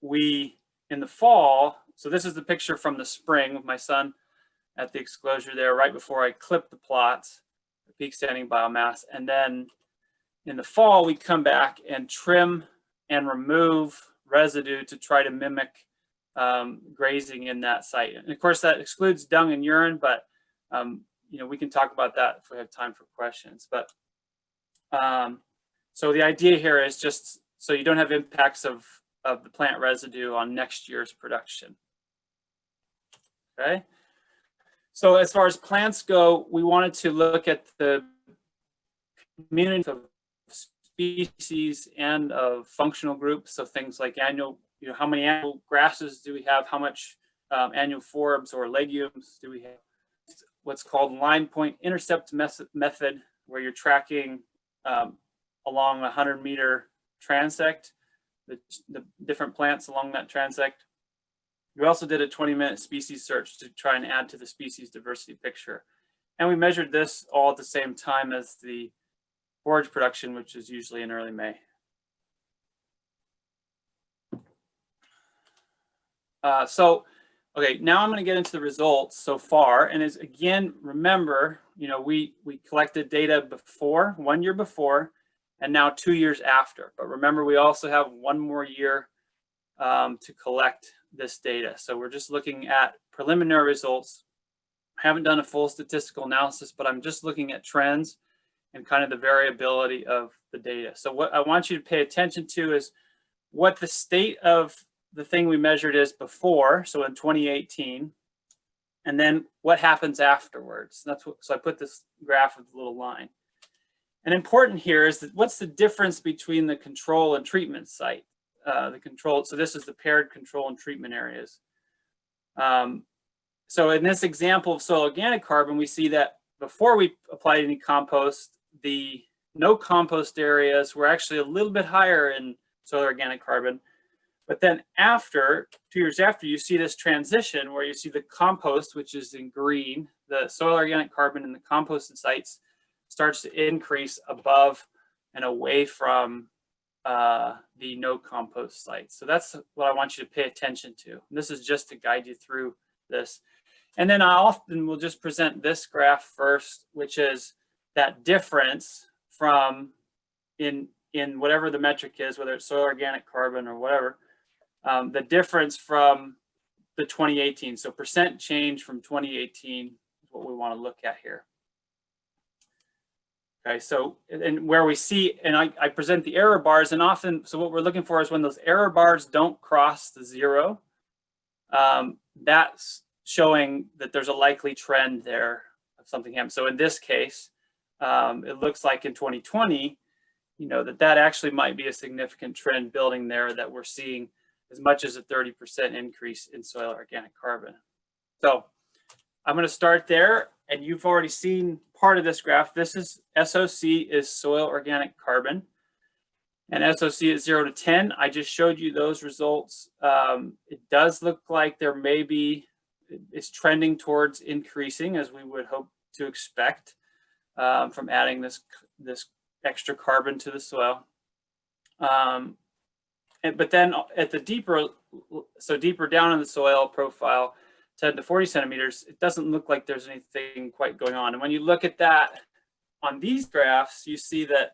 We, in the fall, so this is the picture from the spring with my son at the exclosure there, right before I clipped the plots, the peak standing biomass. And then in the fall, we come back and trim and remove residue to try to mimic grazing in that site. And of course, that excludes dung and urine, but we can talk about that if we have time for questions. But so the idea here is just so you don't have impacts of the plant residue on next year's production. Okay. So as far as plants go, we wanted to look at the community of species and of functional groups. So things like annual, how many annual grasses do we have? How much annual forbs or legumes do we have? What's called line point intercept method, where you're tracking along a 100-meter transect, the different plants along that transect. We also did a 20-minute species search to try and add to the species diversity picture. And we measured this all at the same time as the forage production, which is usually in early May. Okay, now I'm going to get into the results so far. And as again, remember, we collected data before, 1 year before, and now 2 years after. But remember, we also have 1 more year to collect this data. So we're just looking at preliminary results. I haven't done a full statistical analysis, but I'm just looking at trends and kind of the variability of the data. So what I want you to pay attention to is what the state of the thing we measured is before, so in 2018, and then what happens afterwards. That's what, so I put this graph with a little line. And important here is that what's the difference between the control and treatment site? The control, so this is the paired control and treatment areas. So in this example of soil organic carbon, we see that before we applied any compost, the no compost areas were actually a little bit higher in soil organic carbon. But then after, 2 years after, you see this transition where you see the compost, which is in green, the soil organic carbon in the composted sites starts to increase above and away from the no compost sites. So that's what I want you to pay attention to. And this is just to guide you through this. And then I often will just present this graph first, which is that difference from in whatever the metric is, whether it's soil organic carbon or whatever, the difference from the 2018. So percent change from 2018 is what we want to look at here. Okay, so and where we see, and I present the error bars, and often, so what we're looking for is when those error bars don't cross the 0, that's showing that there's a likely trend there of something happening. So in this case, it looks like in 2020, you know, that actually might be a significant trend building there, that we're seeing as much as a 30% increase in soil organic carbon. So I'm going to start there, and you've already seen part of this graph. This is SOC is soil organic carbon, and SOC is 0 to 10. I just showed you those results. It does look like there may be, it's trending towards increasing, as we would hope to expect from adding this extra carbon to the soil. But then at the deeper down in the soil profile, 10 to 40 centimeters, it doesn't look like there's anything quite going on. And when you look at that on these graphs, you see that,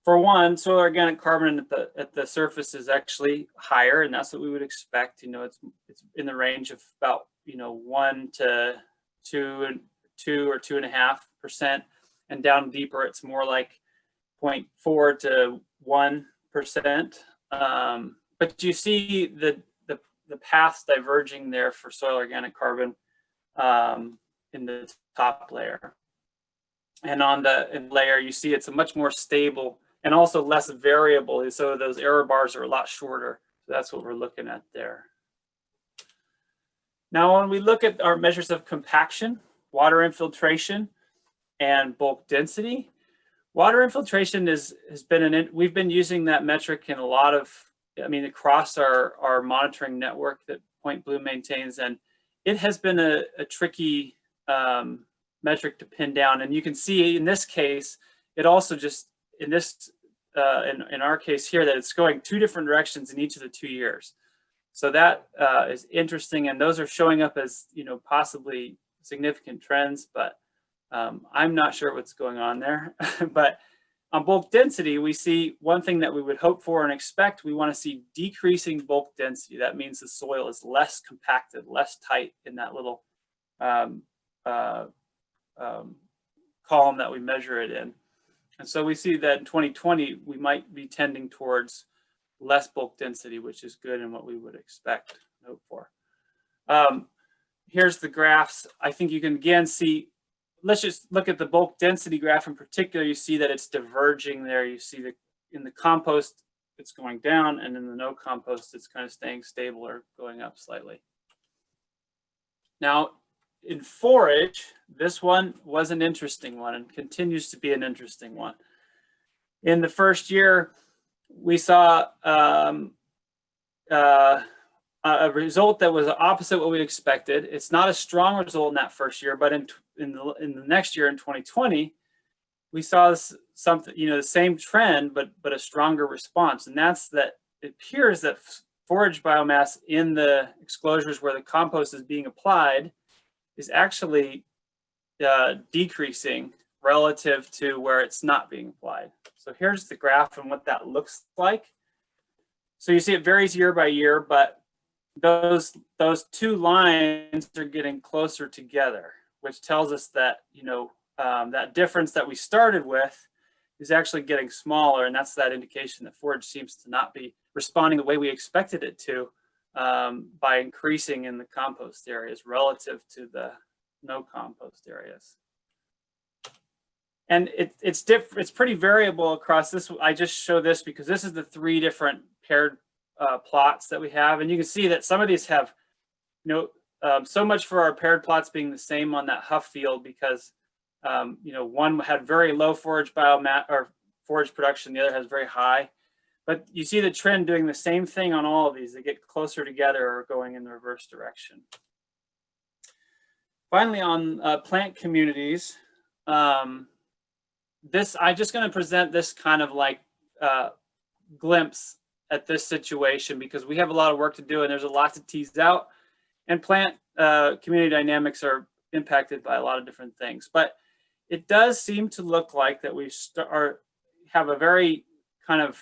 for one, soil organic carbon at the surface is actually higher, and that's what we would expect. You know, it's in the range of about, you know, 1 to 2 or 2.5%, and down deeper it's more like 0.4 to 1%. But you see the paths diverging there for soil organic carbon in the top layer. And on the layer, you see it's a much more stable and also less variable. So those error bars are a lot shorter. So that's what we're looking at there. Now, when we look at our measures of compaction, water infiltration, and bulk density, water infiltration we've been using that metric in a lot of, I mean, across our monitoring network that Point Blue maintains, and it has been a tricky metric to pin down. And you can see in this case, it also just, in this, in our case here, that it's going 2 different directions in each of the 2 years. So that is interesting, and those are showing up as, you know, possibly significant trends, but I'm not sure what's going on there. But on bulk density, we see one thing that we would hope for and expect. We want to see decreasing bulk density. That means the soil is less compacted, less tight in that little column that we measure it in. And so we see that in 2020, we might be tending towards less bulk density, which is good and what we would expect and hope for. Here's the graphs. I think you can again see, let's just look at the bulk density graph in particular. You see that it's diverging there. You see that in the compost, it's going down, and in the no compost, it's kind of staying stable or going up slightly. Now, in forage, this one was an interesting one and continues to be an interesting one. In the first year, we saw a result that was opposite what we expected. It's not a strong result in that first year, but in the next year, in 2020, we saw something, you know, the same trend, but a stronger response. And that's that it appears that forage biomass in the exclosures where the compost is being applied is actually decreasing relative to where it's not being applied. So here's the graph and what that looks like. So you see it varies year by year, but those two lines are getting closer together, which tells us that, you know, that difference that we started with is actually getting smaller, and that's that indication that forage seems to not be responding the way we expected it to, by increasing in the compost areas relative to the no compost areas. And it's pretty variable across this. I just show this because this is the 3 different paired plots that we have, and you can see that some of these have, you know, so much for our paired plots being the same on that Huff field, because you know, one had very low forage biomass or forage production, the other has very high. But you see the trend doing the same thing on all of these. They get closer together or going in the reverse direction. Finally, on plant communities, I'm just going to present this kind of like glimpse at this situation, because we have a lot of work to do and there's a lot to tease out, and plant community dynamics are impacted by a lot of different things. But it does seem to look like that we have a very kind of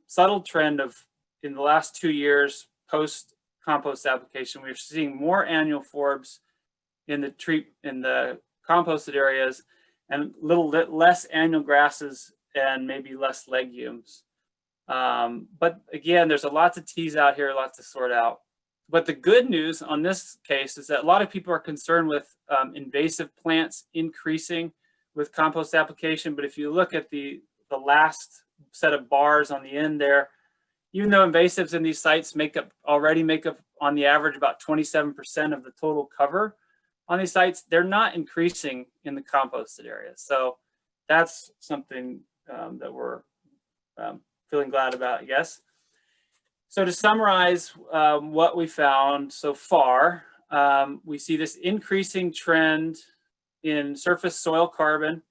subtle trend of, in the last 2 years post compost application, we're seeing more annual forbs in the composted areas, and a little bit less annual grasses and maybe less legumes. But again, there's a lot to tease out here, a lot to sort out. But the good news on this case is that a lot of people are concerned with invasive plants increasing with compost application. But if you look at the last set of bars on the end there, even though invasives in these sites already make up on the average about 27% of the total cover on these sites, they're not increasing in the composted areas. So that's something that we're feeling glad about, I guess. So to summarize what we found so far, we see this increasing trend in surface soil carbon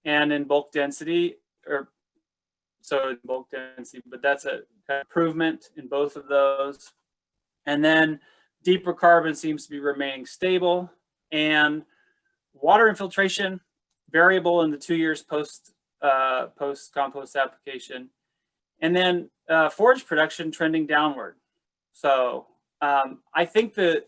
and in bulk density, bulk density, but that's an improvement in both of those. And then deeper carbon seems to be remaining stable, and water infiltration variable in the 2 years post compost application. And then forage production trending downward. So I think the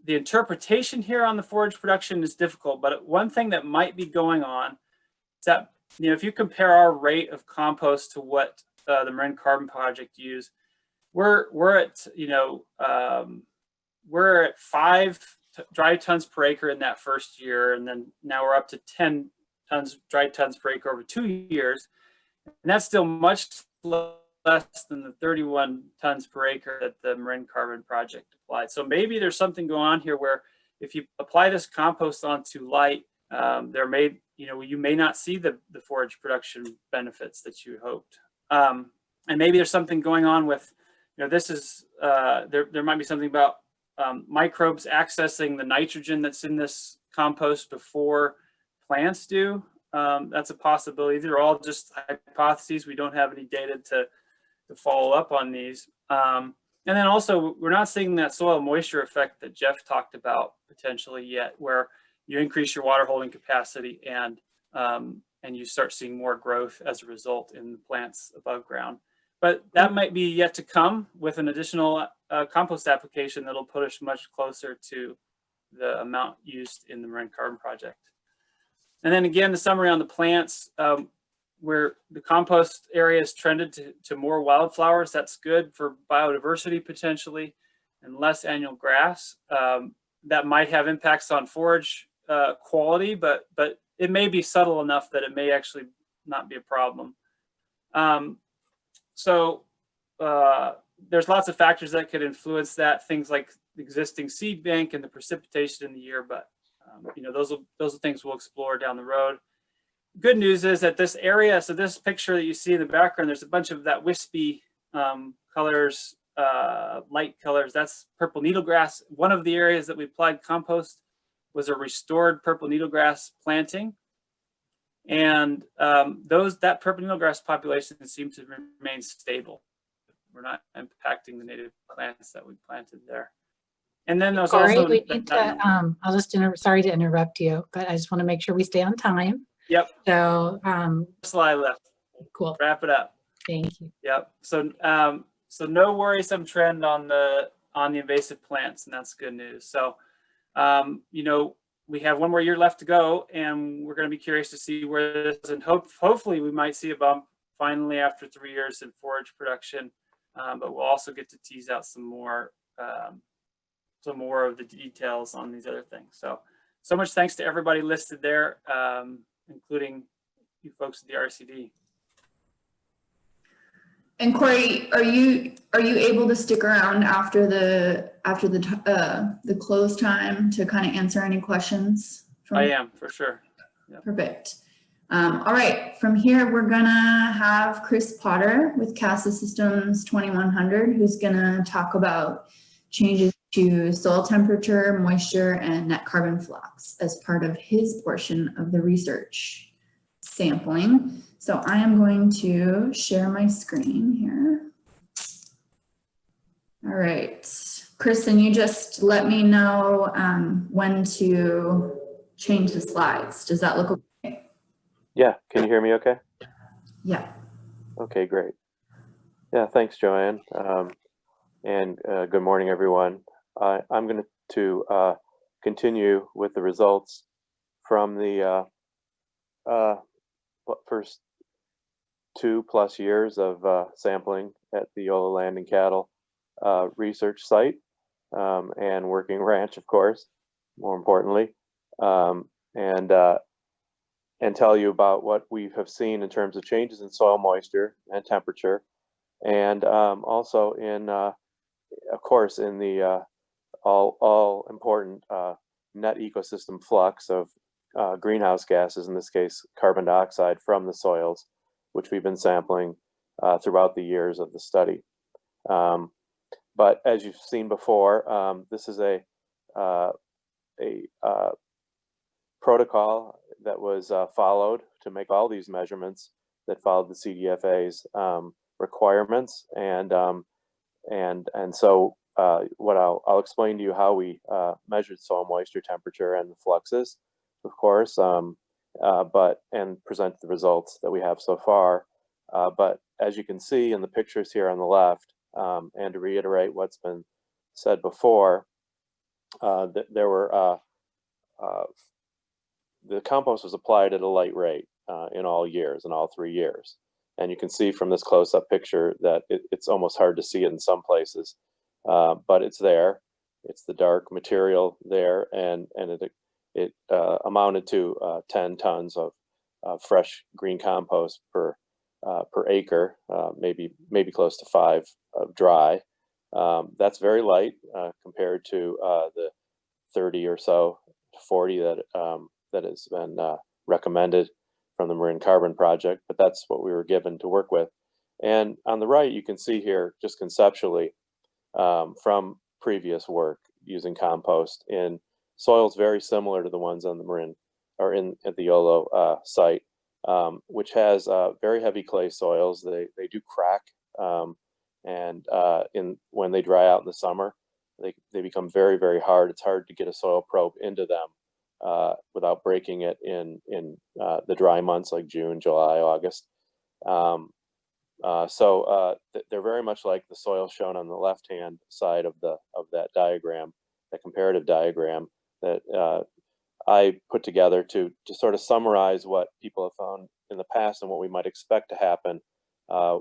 interpretation here on the forage production is difficult, but one thing that might be going on is that, you know, if you compare our rate of compost to what the Marine Carbon Project used, we're at, you know, we're at 5 dry tons per acre in that first year, and then now we're up to 10 dry tons per acre over 2 years. And that's still much less than the 31 tons per acre that the Marine Carbon Project applied. So maybe there's something going on here where if you apply this compost onto light, you may not see the forage production benefits that you hoped. And maybe there's something going on with, you know, this is, there might be something about microbes accessing the nitrogen that's in this compost before plants do. That's a possibility. They're all just hypotheses. We don't have any data to follow up on these. And then also, we're not seeing that soil moisture effect that Jeff talked about potentially yet, where you increase your water holding capacity and you start seeing more growth as a result in the plants above ground. But that might be yet to come with an additional compost application that'll put us much closer to the amount used in the Marine Carbon Project. And then again, the summary on the plants, where the compost area is trended to more wildflowers. That's good for biodiversity potentially, and less annual grass. That might have impacts on forage quality, but it may be subtle enough that it may actually not be a problem. So there's lots of factors that could influence that, things like the existing seed bank and the precipitation in the year, but you know, those are things we'll explore down the road. Good news is that this area, so this picture that you see in the background, there's a bunch of that wispy colors, light colors. That's purple needlegrass. One of the areas that we applied compost was a restored purple needlegrass planting, and that purple needlegrass population seems to remain stable. We're not impacting the native plants that we planted there. And then there's also, we need to, I'll just sorry to interrupt you, but I just want to make sure we stay on time. Yep. So slide left. Cool. Wrap it up. Thank you. Yep. So So no worrisome trend on the invasive plants, and that's good news. So, you know, we have one more year left to go, and we're going to be curious to see where this is, and hopefully we might see a bump finally after 3 years in forage production. But we'll also get to tease out some more of the details on these other things. So much thanks to everybody listed there, including you folks at the RCD. And Corey, are you able to stick around after the close time to kind of answer any questions? I am, for sure. Yep. Perfect. All right, from here we're gonna have Chris Potter with CASA Systems 2100, who's gonna talk about changes to soil temperature, moisture, and net carbon flux as part of his portion of the research sampling. So I am going to share my screen here. All right, Kristen, you just let me know when to change the slides. Does that look okay? Yeah, can you hear me okay? Yeah. Okay, great. Yeah, thanks, Joanne. And good morning, everyone. I'm going to continue with the results from the first 2+ years of sampling at the Yolo Land and Cattle research site and working ranch, of course, more importantly, and tell you about what we have seen in terms of changes in soil moisture and temperature, and also in, of course, in the all important net ecosystem flux of greenhouse gases, in this case carbon dioxide from the soils, which we've been sampling throughout the years of the study. But as you've seen before, this is a protocol that was followed to make all these measurements that followed the CDFA's requirements, and so what I'll explain to you how we measured soil moisture, temperature, and the fluxes, of course, and present the results that we have so far. But as you can see in the pictures here on the left, and to reiterate what's been said before, there were the compost was applied at a light rate in all years, in all 3 years. And you can see from this close-up picture that it's almost hard to see it in some places, but it's there. It's the dark material there, and it amounted to 10 tons of fresh green compost per acre, maybe close to 5 of dry. That's very light compared to the 30 or so to 40 that has been recommended from the Marine Carbon Project, but that's what we were given to work with. And on the right, you can see here, just conceptually, from previous work using compost in soils very similar to the ones on the Marin or at the Yolo site, which has very heavy clay soils. They do crack, and when they dry out in the summer, they become very, very hard. It's hard to get a soil probe into them without breaking it in the dry months like June, July, August. So they're very much like the soil shown on the left-hand side of that diagram, that comparative diagram that I put together to sort of summarize what people have found in the past and what we might expect to happen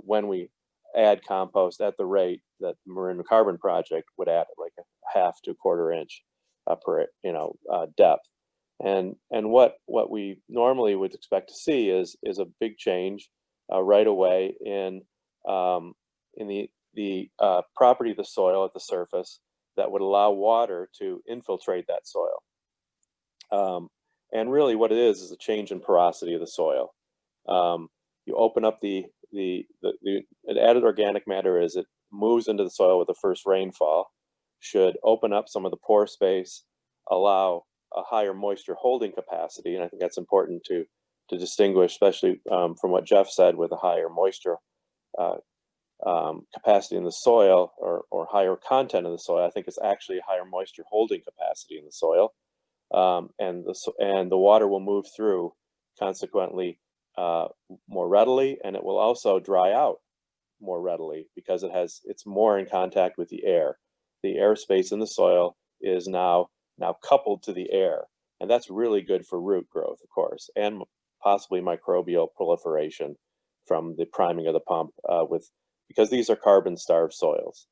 when we add compost at the rate that the Marine Carbon Project would add, like a 1/2 to 1/4 inch per depth. And what we normally would expect to see is a big change right away in the property of the soil at the surface that would allow water to infiltrate that soil. And really what it is a change in porosity of the soil. You open up the added organic matter as it moves into the soil with the first rainfall, should open up some of the pore space, allow a higher moisture holding capacity. And I think that's important to distinguish, especially from what Jeff said, with a higher moisture capacity in the soil, or higher content of the soil. I think it's actually a higher moisture holding capacity in the soil, and the water will move through consequently more readily, and it will also dry out more readily because it's more in contact with the air. The airspace in the soil is now coupled to the air, and that's really good for root growth, of course, and possibly microbial proliferation from the priming of the pump because these are carbon-starved soils.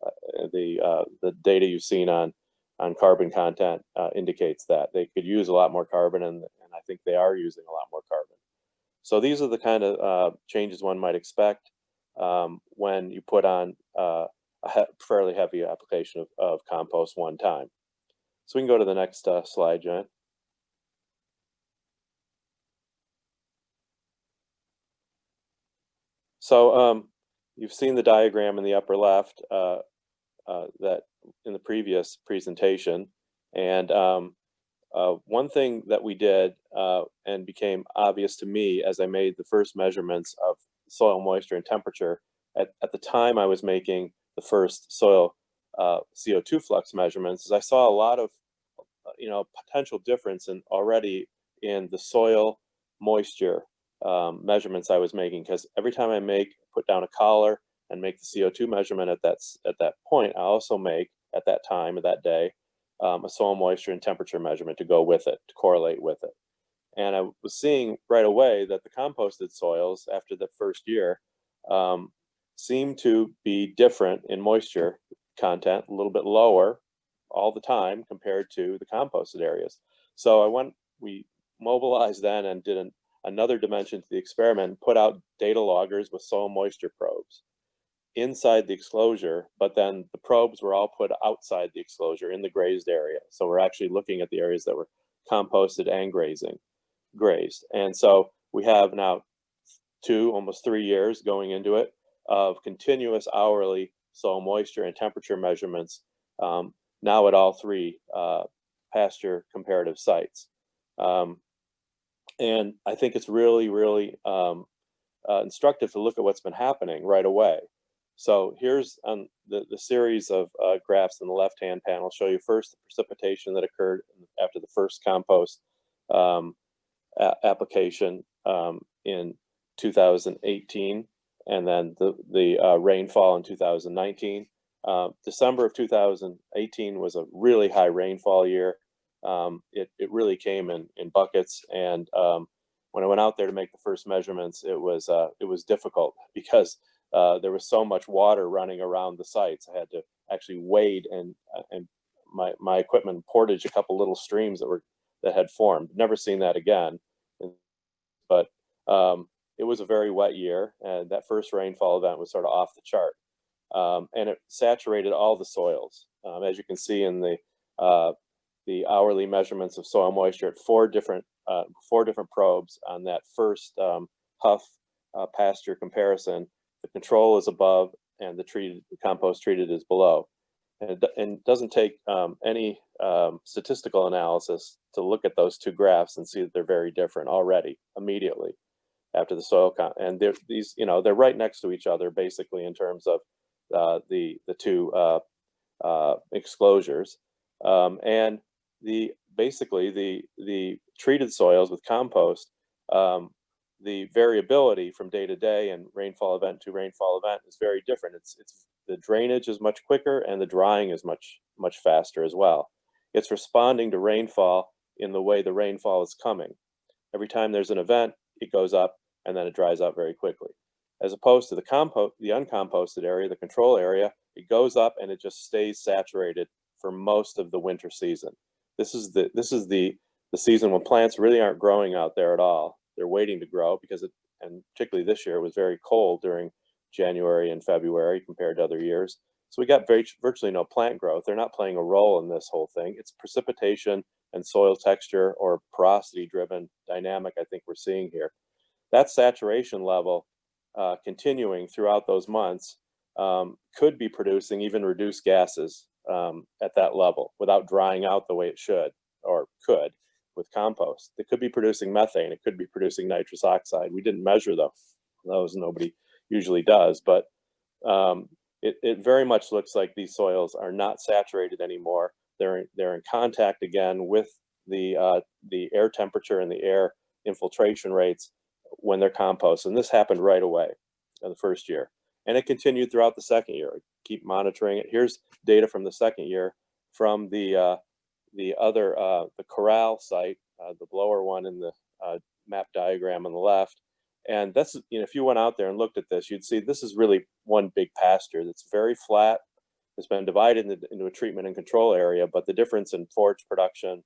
The data you've seen on carbon content indicates that they could use a lot more carbon, and I think they are using a lot more carbon. So these are the kind of changes one might expect when you put on a fairly heavy application of compost one time. So we can go to the next slide, Jen. So you've seen the diagram in the upper left that in the previous presentation, and one thing that we did and became obvious to me as I made the first measurements of soil moisture and temperature, at the time I was making the first soil CO2 flux measurements, is I saw a lot of potential difference already in the soil moisture measurements I was making, because every time I put down a collar and make the CO2 measurement at that point, I also make at that time of that day a soil moisture and temperature measurement to go with it, to correlate with it. And I was seeing right away that the composted soils after the first year seem to be different in moisture content, a little bit lower all the time compared to the composted areas. So we mobilized then and did another dimension to the experiment, put out data loggers with soil moisture probes inside the exclosure, but then the probes were all put outside the exclosure in the grazed area. So we're actually looking at the areas that were composted and grazed. And so we have now almost 3 years going into it of continuous hourly soil moisture and temperature measurements now at all 3 pasture comparative sites. And I think it's really, really instructive to look at what's been happening right away. So here's the series of graphs in the left-hand panel show you first the precipitation that occurred after the first compost application in 2018, and then the rainfall in 2019. December of 2018 was a really high rainfall year. It really came in buckets, and when I went out there to make the first measurements, it was difficult because there was so much water running around the sites. I had to actually wade and my equipment portage a couple little streams that had formed. Never seen that again, but it was a very wet year, and that first rainfall event was sort of off the chart, and it saturated all the soils, as you can see in the hourly measurements of soil moisture at four different probes on that first Huff pasture comparison. The control is above, and the compost treated is below. And it doesn't take any statistical analysis to look at those 2 graphs and see that they're very different already, immediately after the soil and they're right next to each other basically in terms of the 2 exclosures, and basically the treated soils with compost. The variability from day to day and rainfall event to rainfall event is very different. It's the drainage is much quicker, and the drying is much faster as well. It's responding to rainfall in the way the rainfall is coming. Every time there's an event, it goes up and then it dries out very quickly. As opposed to the uncomposted area, the control area, it goes up and it just stays saturated for most of the winter season. This is the season when plants really aren't growing out there at all. They're waiting to grow because and particularly this year, it was very cold during January and February compared to other years. So we got virtually no plant growth. They're not playing a role in this whole thing. It's precipitation and soil texture or porosity driven dynamic I think we're seeing here. That saturation level continuing throughout those months could be producing even reduced gases at that level without drying out the way it should or could. With compost, it could be producing methane, it could be producing nitrous oxide. We didn't measure those, nobody usually does, but it very much looks like these soils are not saturated anymore. They're in contact again with the air temperature and the air infiltration rates when they're compost, and this happened right away in the first year. And it continued throughout the second year. I keep monitoring it. Here's data from the second year from the other, the corral site, the blower one in the map diagram on the left. And that's, you know, if you went out there and looked at this, you'd see this is really one big pasture that's very flat. It's been divided into a treatment and control area, but the difference in forage production,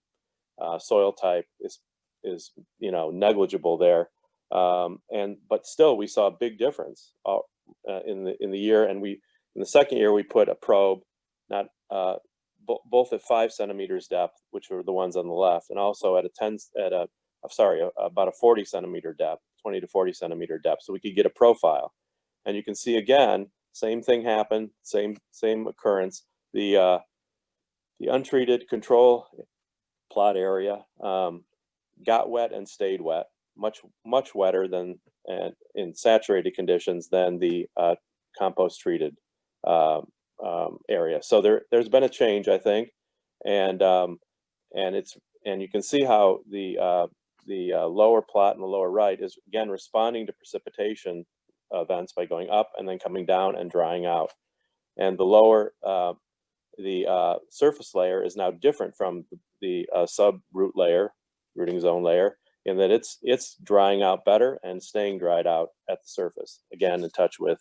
soil type is you know, negligible there. But still, we saw a big difference in the year. And in the second year we put a probe, not both at 5 centimeters depth, which were the ones on the left, and also at about a 40 centimeter depth, 20 to 40 centimeter depth, so we could get a profile. And you can see again, same thing happened, same occurrence. The untreated control plot area got wet and stayed wet, much wetter than in saturated conditions than the compost treated area. So there's been a change, I think, and you can see how the lower plot in the lower right is again responding to precipitation events by going up and then coming down and drying out. And the lower surface layer is now different from the sub-root layer, rooting zone layer, in that it's drying out better and staying dried out at the surface. Again, in touch with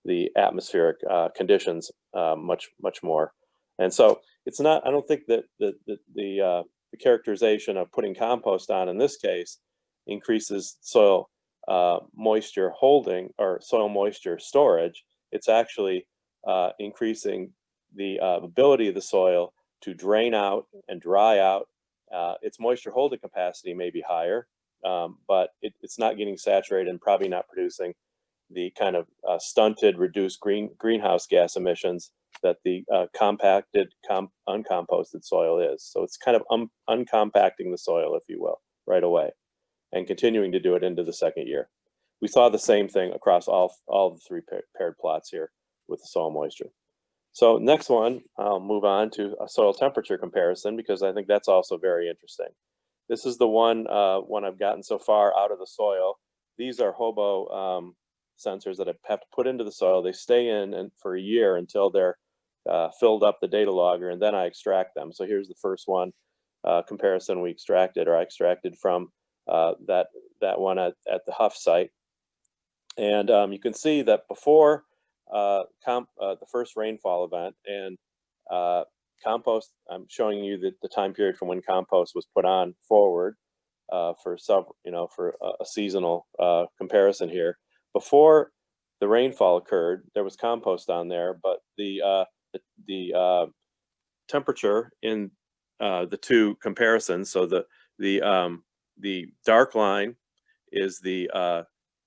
the atmospheric conditions much more. And so it's not, I don't think that the characterization of putting compost on in this case increases soil moisture holding or soil moisture storage. It's actually increasing the ability of the soil to drain out and dry out. Its moisture holding capacity may be higher, but it's not getting saturated and probably not producing the kind of stunted, reduced greenhouse gas emissions that the compacted, uncomposted soil is. So it's kind of uncompacting the soil, if you will, right away, and continuing to do it into the second year. We saw the same thing across all the 3 paired plots here with the soil moisture. So next one, I'll move on to a soil temperature comparison, because I think that's also very interesting. This is the one I've gotten so far out of the soil. These are hobo sensors that I have to put into the soil. They stay in and for a year until they're filled up the data logger, and then I extract them. So here's the first one comparison I extracted from that one at the Huff site. And you can see that before the first rainfall event and compost, I'm showing you the time period from when compost was put on forward for a seasonal comparison here. Before the rainfall occurred, there was compost on there, but the temperature in the 2 comparisons, so the dark line is the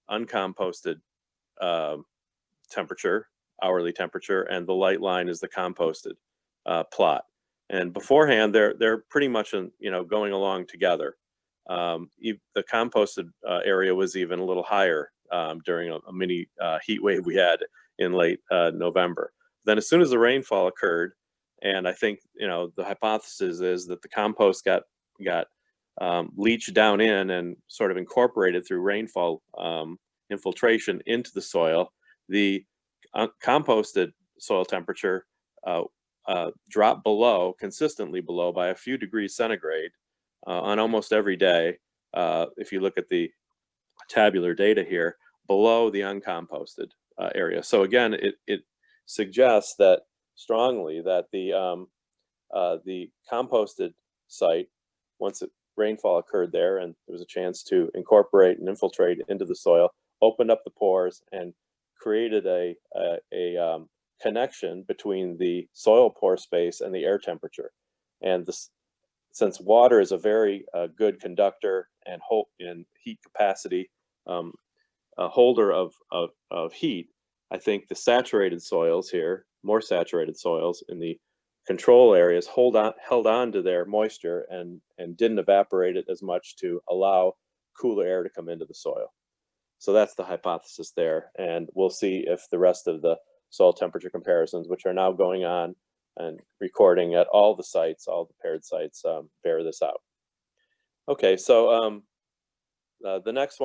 uncomposted temperature, hourly temperature, and the light line is the composted plot. And beforehand, they're pretty much going along together. The composted area was even a little higher during a mini heat wave we had in late November. Then as soon as the rainfall occurred, and I think the hypothesis is that the compost got leached down in and sort of incorporated through rainfall infiltration into the soil, the composted soil temperature dropped consistently below by a few degrees centigrade on almost every day. If you look at the tabular data here, below the uncomposted area. So again, it suggests that strongly that the composted site, once rainfall occurred there and there was a chance to incorporate and infiltrate into the soil, opened up the pores and created a connection between the soil pore space and the air temperature. And since water is a very good conductor and heat capacity, a holder of heat, I think the saturated soils here, more saturated soils in the control areas held on to their moisture and didn't evaporate it as much to allow cooler air to come into the soil. So that's the hypothesis there, and we'll see if the rest of the soil temperature comparisons, which are now going on and recording at all the sites, all the paired sites, bear this out. Okay, so the next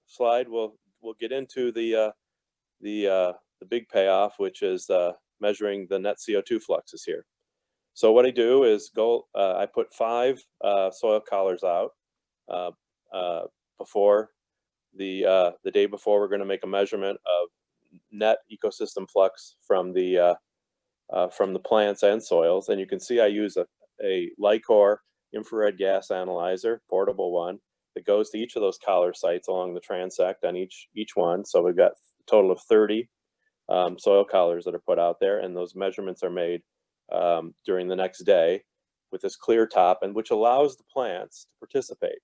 slide we'll get into the big payoff, which is measuring the net CO2 fluxes here. So what I do is I put 5 soil collars out before the day before. We're going to make a measurement of net ecosystem flux from the plants and soils, and you can see I use a Lycor infrared gas analyzer, portable one, that goes to each of those collar sites along the transect on each one. So we've got a total of 30 soil collars that are put out there, and those measurements are made during the next day with this clear top, and which allows the plants to participate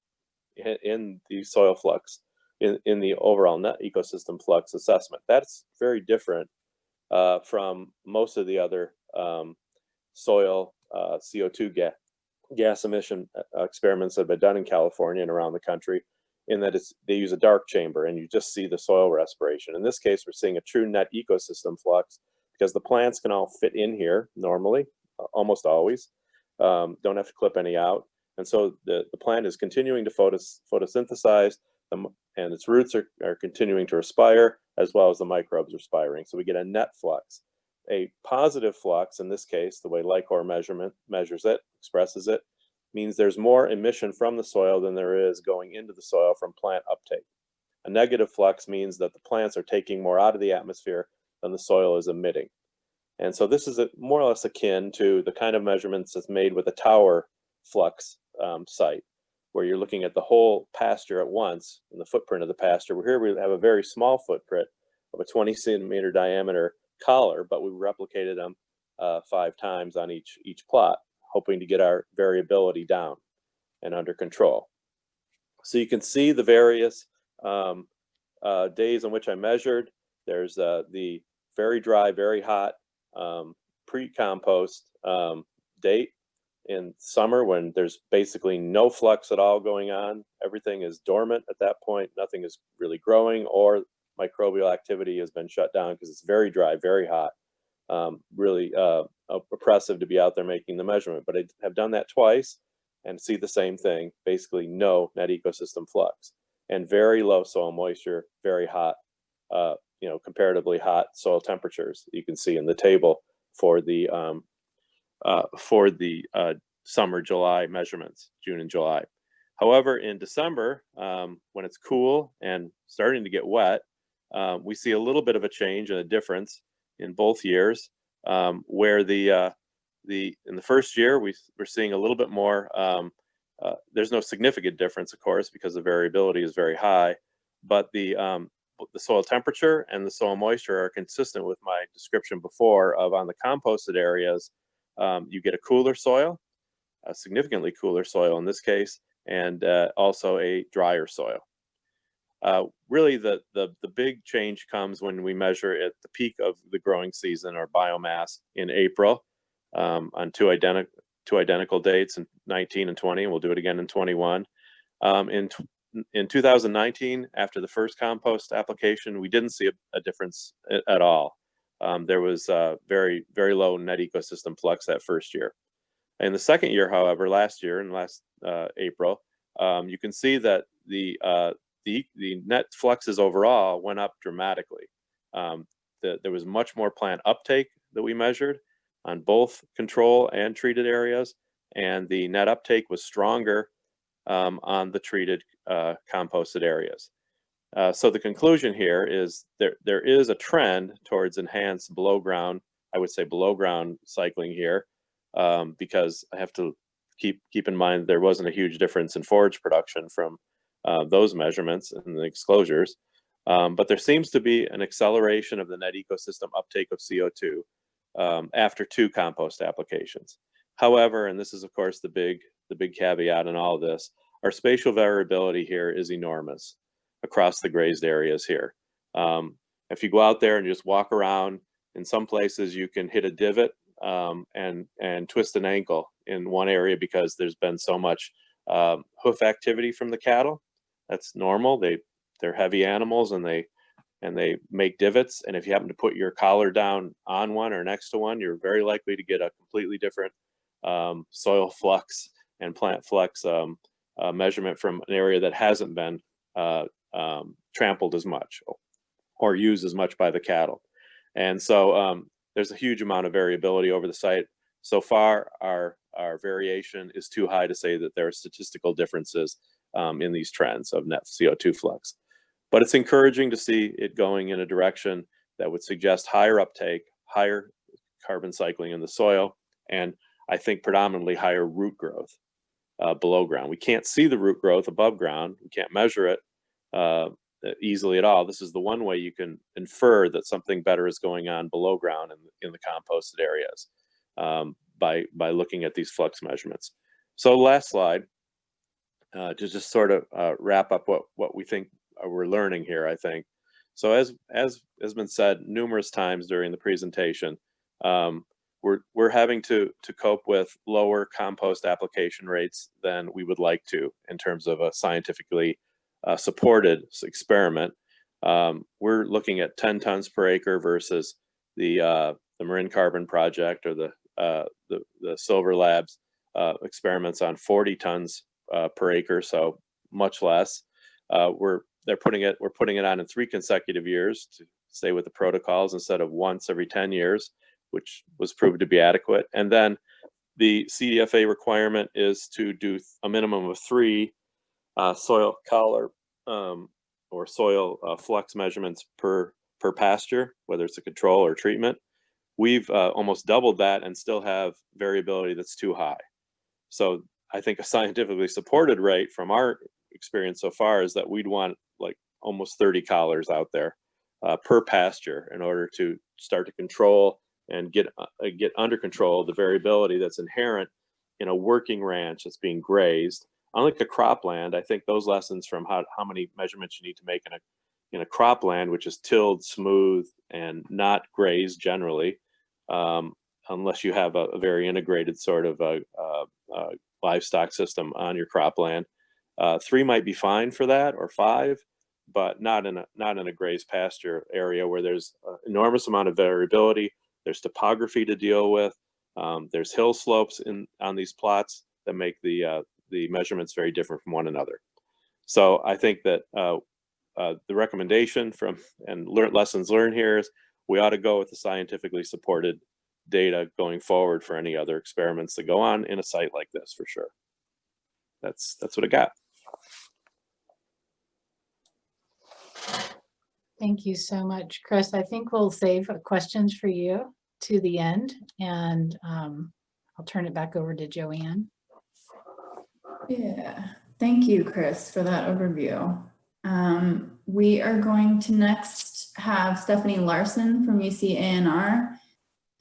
in the soil flux, in the overall net ecosystem flux assessment. That's very different from most of the other soil CO2 gas emission experiments that have been done in California and around the country, in that they use a dark chamber and you just see the soil respiration. In this case, we're seeing a true net ecosystem flux because the plants can all fit in here normally, almost always, don't have to clip any out. And so the plant is continuing to photosynthesize, and its roots are continuing to respire, as well as the microbes respiring. So we get a net flux. A positive flux, in this case, the way Lycor measures it, expresses it, means there's more emission from the soil than there is going into the soil from plant uptake. A negative flux means that the plants are taking more out of the atmosphere than the soil is emitting. And so this is more or less akin to the kind of measurements that's made with a tower flux site, where you're looking at the whole pasture at once in the footprint of the pasture. Here we have a very small footprint of a 20 centimeter diameter collar, but we replicated them 5 times on each plot, hoping to get our variability down and under control. So you can see the various days on which I measured. There's the very dry, very hot pre-compost date in summer, when there's basically no flux at all going on. Everything is dormant at that point. Nothing is really growing, or microbial activity has been shut down because it's very dry, very hot. Really oppressive to be out there making the measurement. But I have done that twice and see the same thing, basically no net ecosystem flux and very low soil moisture, very hot, comparatively hot soil temperatures. You can see in the table for the summer July measurements, June and July. However, in December, when it's cool and starting to get wet, we see a little bit of a change and a difference in both years, where in the first year we're seeing a little bit more. There's no significant difference, of course, because the variability is very high, but the soil temperature and the soil moisture are consistent with my description before of, on the composted areas, you get a cooler soil, a significantly cooler soil in this case, and also a drier soil. Really, the big change comes when we measure at the peak of the growing season, or biomass, in April, on two identical dates in 19 and 20, and we'll do it again in 21. In 2019, after the first compost application, we didn't see a difference at all. There was very, very low net ecosystem flux that first year. In the second year, however, last April, you can see that the net fluxes overall went up dramatically. There was much more plant uptake that we measured on both control and treated areas, and the net uptake was stronger on the treated composted areas. So the conclusion here is there is a trend towards enhanced below ground, I would say below ground cycling here, because I have to keep in mind there wasn't a huge difference in forage production from those measurements and the exclosures. But there seems to be an acceleration of the net ecosystem uptake of CO2 after 2 compost applications. However, and this is of course the big caveat in all of this, our spatial variability here is enormous across the grazed areas here. If you go out there and just walk around, in some places you can hit a divot and twist an ankle in one area because there's been so much hoof activity from the cattle. That's normal. They're heavy animals, and they make divots. And if you happen to put your collar down on one or next to one, you're very likely to get a completely different soil flux and plant flux measurement from an area that hasn't been trampled as much or used as much by the cattle. And so there's a huge amount of variability over the site. So far, our variation is too high to say that there are statistical differences in these trends of net CO2 flux. But it's encouraging to see it going in a direction that would suggest higher uptake, higher carbon cycling in the soil, and I think predominantly higher root growth below ground. We can't see the root growth above ground. We can't measure it easily at all. This is the one way you can infer that something better is going on below ground in the composted areas by looking at these flux measurements. So last slide, to just sort of wrap up what we think we're learning here, I think. So as has been said numerous times during the presentation, we're having to cope with lower compost application rates than we would like to in terms of a scientifically supported experiment. We're looking at 10 tons per acre versus the Marin Carbon Project or the Silver Labs experiments on 40 tons per acre, so much less. We're putting it on in 3 consecutive years to stay with the protocols instead of once every 10 years, which was proved to be adequate. And then the CDFA requirement is to do a minimum of 3 soil color or soil flux measurements per pasture, whether it's a control or treatment. We've almost doubled that and still have variability that's too high. So I think a scientifically supported rate from our experience so far is that we'd want like almost 30 collars out there per pasture in order to start to control and get under control the variability that's inherent in a working ranch that's being grazed. Unlike a cropland, I think those lessons from how many measurements you need to make in a cropland, which is tilled, smooth, and not grazed generally, unless you have a very integrated sort of livestock system on your cropland. 3 might be fine for that, or 5, but not in a grazed pasture area where there's an enormous amount of variability. There's topography to deal with. There's hill slopes on these plots that make the measurements very different from one another. So I think that the recommendation from lessons learned here is we ought to go with the scientifically supported data going forward for any other experiments that go on in a site like this, for sure. That's what I got. Thank you so much, Chris. I think we'll save questions for you to the end, and I'll turn it back over to Joanne. Yeah, thank you, Chris, for that overview. We are going to next have Stephanie Larson from UCANR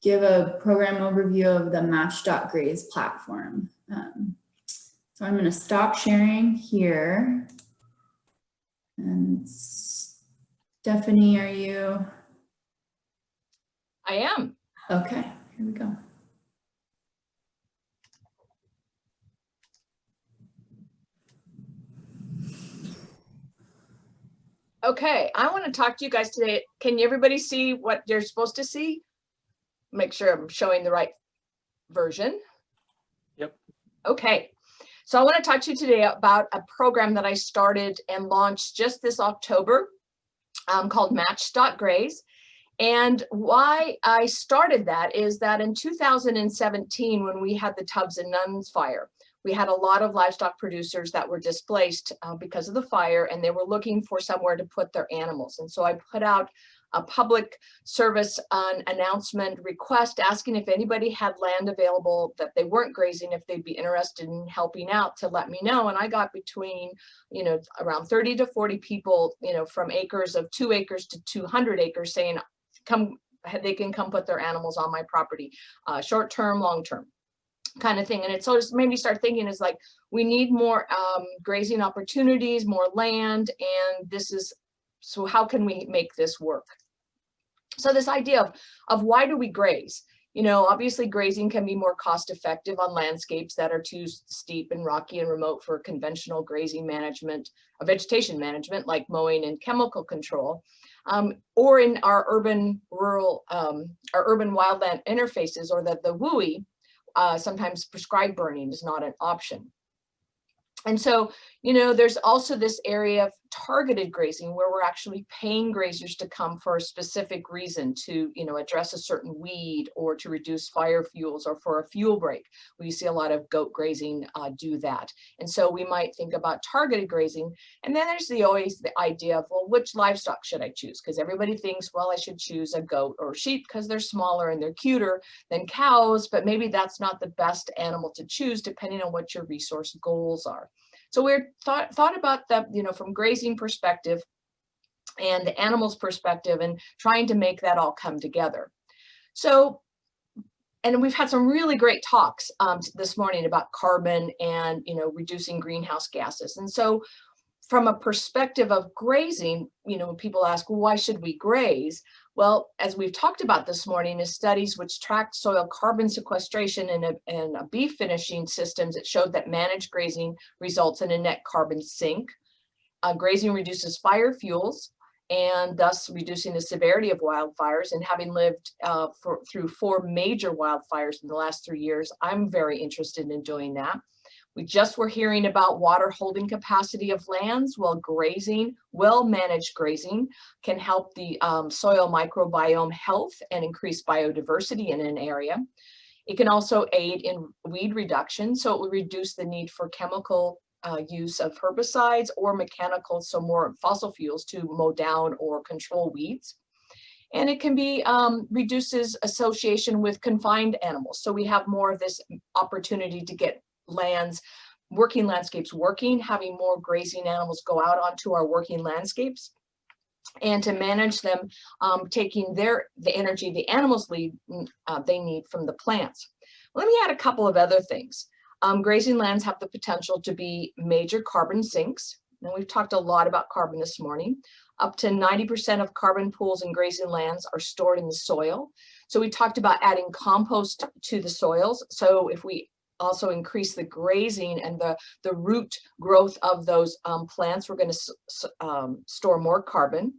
give a program overview of the Match.Graze platform. So I'm going to stop sharing here. And Stephanie, are you? I am. Okay, here we go. Okay, I want to talk to you guys today. Can everybody see what you're supposed to see? Make sure I'm showing the right version. Yep. Okay, so I want to talk to you today about a program that I started and launched just this October called Match.Graze. And why I started that is that in 2017, when we had the Tubbs and Nuns fire, we had a lot of livestock producers that were displaced because of the fire, and they were looking for somewhere to put their animals. And so I put out a public service announcement request asking if anybody had land available that they weren't grazing, if they'd be interested in helping out, to let me know. And I got between, around 30 to 40 people, from acres of 2 acres to 200 acres saying, they can come put their animals on my property, short term, long term kind of thing. And it sort of made me start thinking, is like, we need more grazing opportunities, more land, and so how can we make this work? So this idea of why do we graze? Obviously grazing can be more cost effective on landscapes that are too steep and rocky and remote for conventional grazing management, vegetation management, like mowing and chemical control, or in our urban wildland interfaces, or that the WUI, sometimes prescribed burning is not an option. And so, you know, there's also this area of targeted grazing where we're actually paying grazers to come for a specific reason to, you know, address a certain weed or to reduce fire fuels or for a fuel break. We see a lot of goat grazing do that. And so we might think about targeted grazing. And then there's always the idea of, well, which livestock should I choose? Because everybody thinks, well, I should choose a goat or sheep because they're smaller and they're cuter than cows, but maybe that's not the best animal to choose depending on what your resource goals are. So we're thought about that, you know, from grazing perspective and the animals perspective and trying to make that all come together. So, and we've had some really great talks this morning about carbon and, you know, reducing greenhouse gases. And so from a perspective of grazing, you know, people ask, well, why should we graze? Well, as we've talked about this morning, is studies which tracked soil carbon sequestration and beef finishing systems that showed that managed grazing results in a net carbon sink. Grazing reduces fire fuels and thus reducing the severity of wildfires. And having lived through 4 major wildfires in the last 3 years, I'm very interested in doing that. We just were hearing about water holding capacity of lands. Well, grazing, well-managed grazing can help the soil microbiome health and increase biodiversity in an area. It can also aid in weed reduction, so it will reduce the need for chemical use of herbicides or mechanical, so more fossil fuels to mow down or control weeds. And it can be reduces association with confined animals. So we have more of this opportunity to get working landscapes working, having more grazing animals go out onto our working landscapes, and to manage them, taking the energy the animals they need from the plants. Let me add a couple of other things. Grazing lands have the potential to be major carbon sinks. And we've talked a lot about carbon this morning. Up to 90% of carbon pools in grazing lands are stored in the soil. So we talked about adding compost to the soils. So if we also increase the grazing and the root growth of those plants, we're going to store more carbon.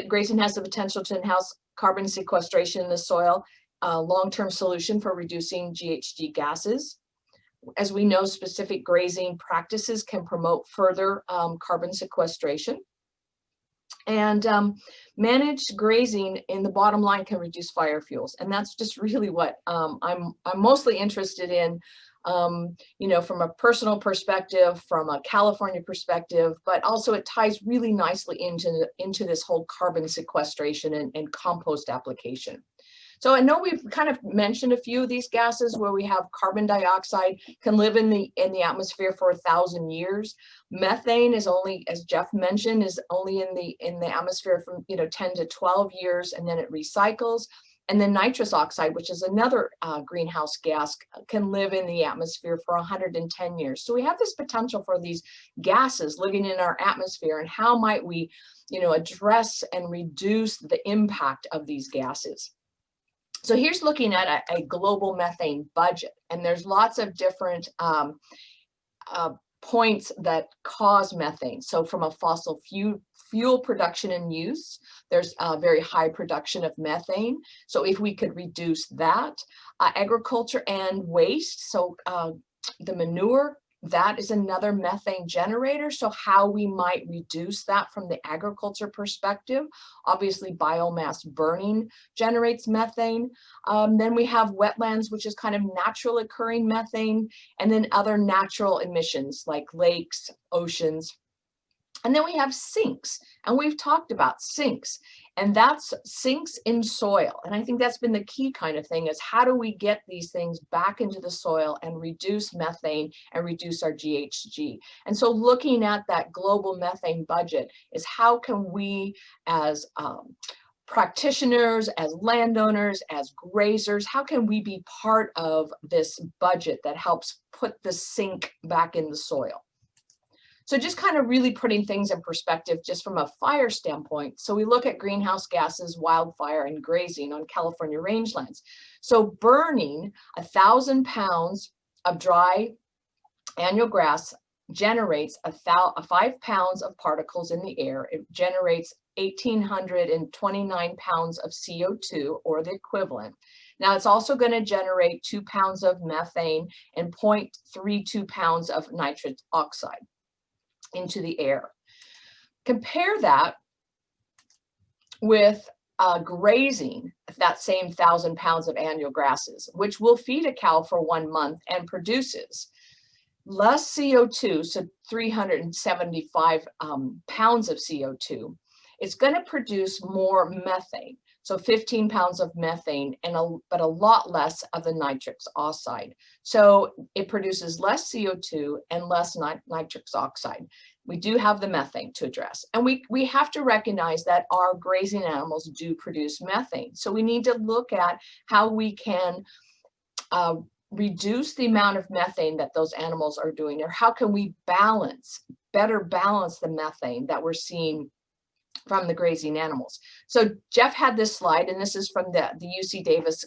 Grazing has the potential to enhance carbon sequestration in the soil, a long-term solution for reducing GHG gases. As we know, specific grazing practices can promote further carbon sequestration. And managed grazing in the bottom line can reduce fire fuels. And that's just really what I'm mostly interested in, you know, from a personal perspective, from a California perspective, but also it ties really nicely into this whole carbon sequestration and compost application. So I know we've kind of mentioned a few of these gases where we have carbon dioxide can live in the atmosphere for 1,000 years. Methane is only, as Jeff mentioned, is only in the atmosphere from 10 to 12 years, and then it recycles. And then nitrous oxide, which is another greenhouse gas, can live in the atmosphere for 110 years. So we have this potential for these gases living in our atmosphere, and how might we, address and reduce the impact of these gases? So here's looking at a global methane budget, and there's lots of different points that cause methane. So from a fossil fuel production and use, there's a very high production of methane. So if we could reduce that, agriculture and waste, so the manure, that is another methane generator. So how we might reduce that from the agriculture perspective. Obviously, biomass burning generates methane. Then we have wetlands, which is kind of natural occurring methane, and then other natural emissions like lakes, oceans. And then we have sinks, and we've talked about sinks, and that's sinks in soil. And I think that's been the key kind of thing, is how do we get these things back into the soil and reduce methane and reduce our GHG? And so looking at that global methane budget is how can we as practitioners, as landowners, as grazers, how can we be part of this budget that helps put the sink back in the soil? So just kind of really putting things in perspective just from a fire standpoint. So we look at greenhouse gases, wildfire, and grazing on California rangelands. So burning 1,000 pounds of dry annual grass generates 5 pounds of particles in the air. It generates 1,829 pounds of CO2 or the equivalent. Now it's also going to generate 2 pounds of methane and 0.32 pounds of nitrous oxide into the air. Compare that with grazing, that same 1,000 pounds of annual grasses, which will feed a cow for 1 month and produces less CO2, so 375 pounds of CO2. It's going to produce more methane, so 15 pounds of methane, but a lot less of the nitrous oxide. So it produces less CO2 and less nitrous oxide. We do have the methane to address. And we have to recognize that our grazing animals do produce methane. So we need to look at how we can reduce the amount of methane that those animals are doing, or how can we better balance the methane that we're seeing from the grazing animals. So Jeff had this slide, and this is from the UC Davis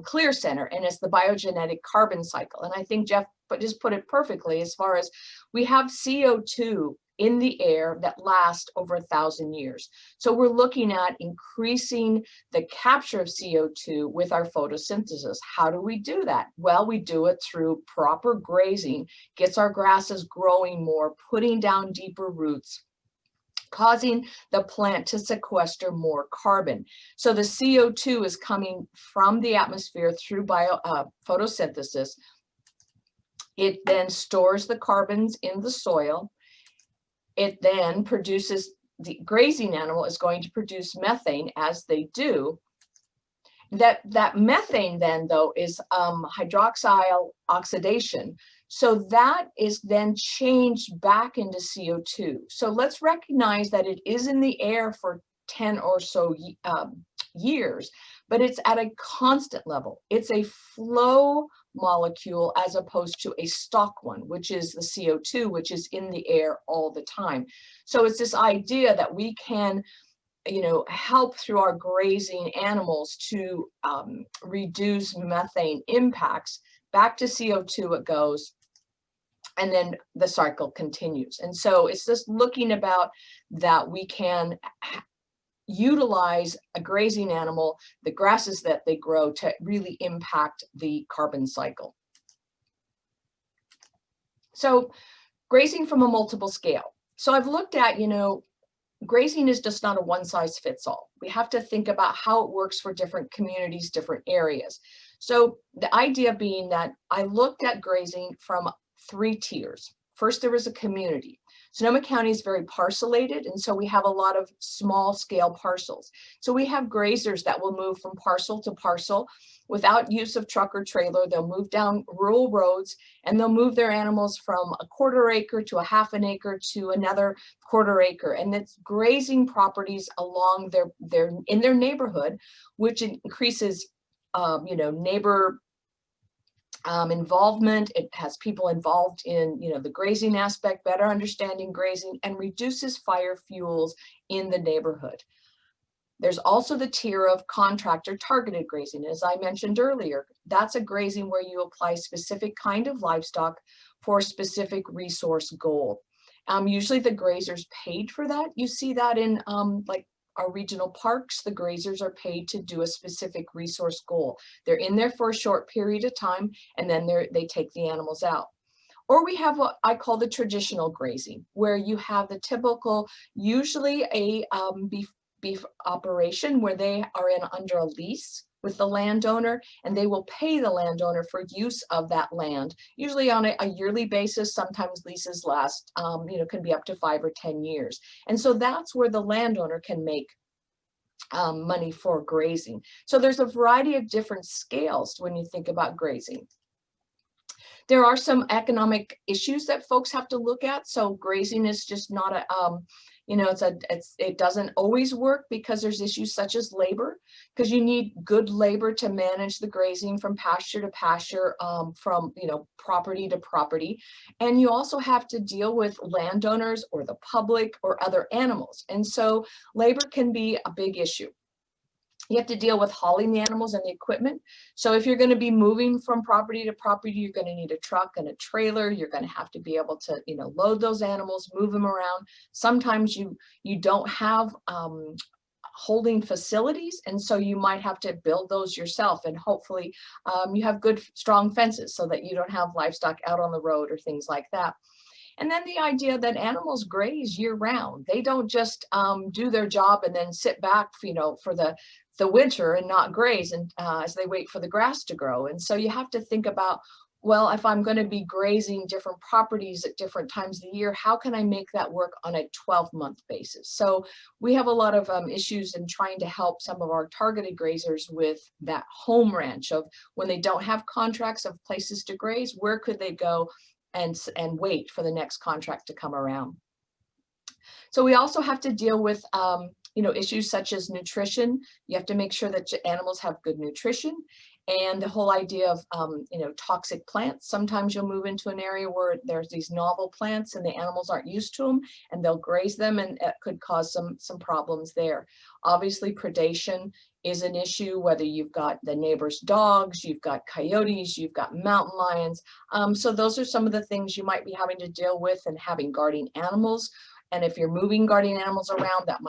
Clear Center, and it's the biogenetic carbon cycle. And I think Jeff just put it perfectly, as far as we have CO2 in the air that lasts over 1,000 years. So we're looking at increasing the capture of CO2 with our photosynthesis. How do we do that? Well, we do it through proper grazing, gets our grasses growing more, putting down deeper roots, causing the plant to sequester more carbon. So the CO2 is coming from the atmosphere through photosynthesis. It then stores the carbons in the soil. It then produces, the grazing animal is going to produce methane, as they do. That methane then, though, is hydroxyl oxidation. So that is then changed back into CO2. So let's recognize that it is in the air for 10 or so years, but it's at a constant level. It's a flow molecule as opposed to a stock one, which is the CO2, which is in the air all the time. So it's this idea that we can, help through our grazing animals to reduce methane impacts. Back to CO2 it goes, and then the cycle continues. And so it's just looking about that we can utilize a grazing animal, the grasses that they grow, to really impact the carbon cycle. So grazing from a multiple scale. So I've looked at, grazing is just not a one size fits all. We have to think about how it works for different communities, different areas. So the idea being that I looked at grazing from 3 tiers. First, there was a community. Sonoma County is very parcellated, and so we have a lot of small scale parcels. So we have grazers that will move from parcel to parcel without use of truck or trailer. They'll move down rural roads, and they'll move their animals from a 1/4 acre to a 1/2 acre to another 1/4 acre. And it's grazing properties along in their neighborhood, which increases neighbor involvement. It has people involved in, the grazing aspect, better understanding grazing, and reduces fire fuels in the neighborhood. There's also the tier of contractor targeted grazing. As I mentioned earlier, that's a grazing where you apply specific kind of livestock for a specific resource goal. Usually the grazers paid for that. You see that in like our regional parks, the grazers are paid to do a specific resource goal. They're in there for a short period of time, and then they take the animals out. Or we have what I call the traditional grazing, where you have the typical, usually a beef operation where they are under a lease with the landowner, and they will pay the landowner for use of that land, usually on a yearly basis. Sometimes leases last, can be up to 5 or 10 years. And so that's where the landowner can make money for grazing. So there's a variety of different scales when you think about grazing. There are some economic issues that folks have to look at. So grazing is just not a, it doesn't always work, because there's issues such as labor, because you need good labor to manage the grazing from pasture to pasture, from property to property. And you also have to deal with landowners or the public or other animals. And so labor can be a big issue. You have to deal with hauling the animals and the equipment. So if you're going to be moving from property to property, you're going to need a truck and a trailer. You're going to have to be able to, you know, load those animals, move them around. Sometimes you don't have holding facilities, and so you might have to build those yourself, and hopefully you have good strong fences so that you don't have livestock out on the road or things like that. And then the idea that animals graze year round. They don't just do their job and then sit back, you know, for the winter and not graze, and as they wait for the grass to grow. And so you have to think about, well, if I'm going to be grazing different properties at different times of the year, how can I make that work on a 12-month basis? So we have a lot of issues in trying to help some of our targeted grazers with that home ranch of when they don't have contracts of places to graze, where could they go and wait for the next contract to come around. So we also have to deal with you know, issues such as nutrition. You have to make sure that your animals have good nutrition, and the whole idea of you know, toxic plants. Sometimes you'll move into an area where there's these novel plants and the animals aren't used to them, and they'll graze them, and it could cause some problems there. Obviously, predation is an issue, whether you've got the neighbor's dogs, you've got coyotes, you've got mountain lions. So those are some of the things you might be having to deal with, and having guardian animals. And if you're moving guardian animals around, that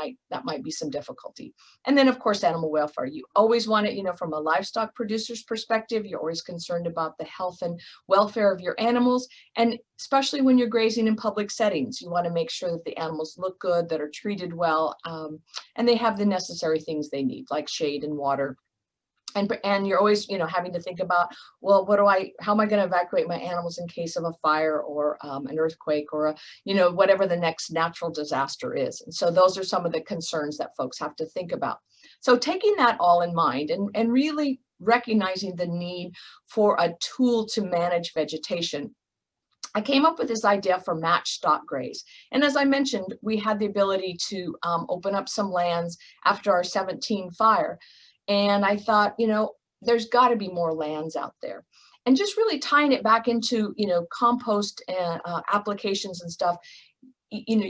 might be some difficulty. And then, of course, animal welfare. You always want it, you know, from a livestock producer's perspective, you're always concerned about the health and welfare of your animals. And especially when you're grazing in public settings, you want to make sure that the animals look good, that are treated well, and they have the necessary things they need, like shade and water. And you're always, you know, having to think about, well, how am I going to evacuate my animals in case of a fire or an earthquake or you know, whatever the next natural disaster is. And so those are some of the concerns that folks have to think about. So taking that all in mind, and really recognizing the need for a tool to manage vegetation, I came up with this idea for match stock graze. And as I mentioned, we had the ability to open up some lands after our 17 fire. And I thought, you know, there's got to be more lands out there. And just really tying it back into, you know, compost and applications and stuff, you know,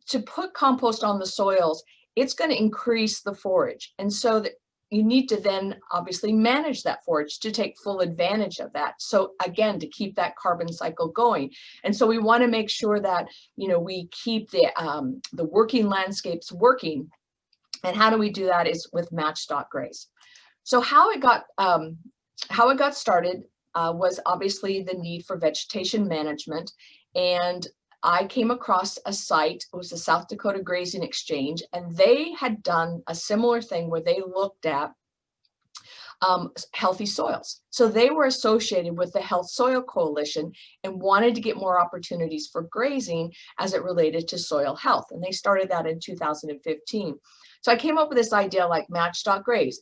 to put compost on the soils, it's going to increase the forage. And so that you need to then obviously manage that forage to take full advantage of that. So again, to keep that carbon cycle going. And so we want to make sure that, you know, we keep the working landscapes working. And how do we do that is with match stock graze. So how it got started was obviously the need for vegetation management. And I came across a site, it was the South Dakota Grazing Exchange, and they had done a similar thing where they looked at healthy soils. So they were associated with the Health Soil Coalition and wanted to get more opportunities for grazing as it related to soil health. And they started that in 2015. So I came up with this idea like match stock graze.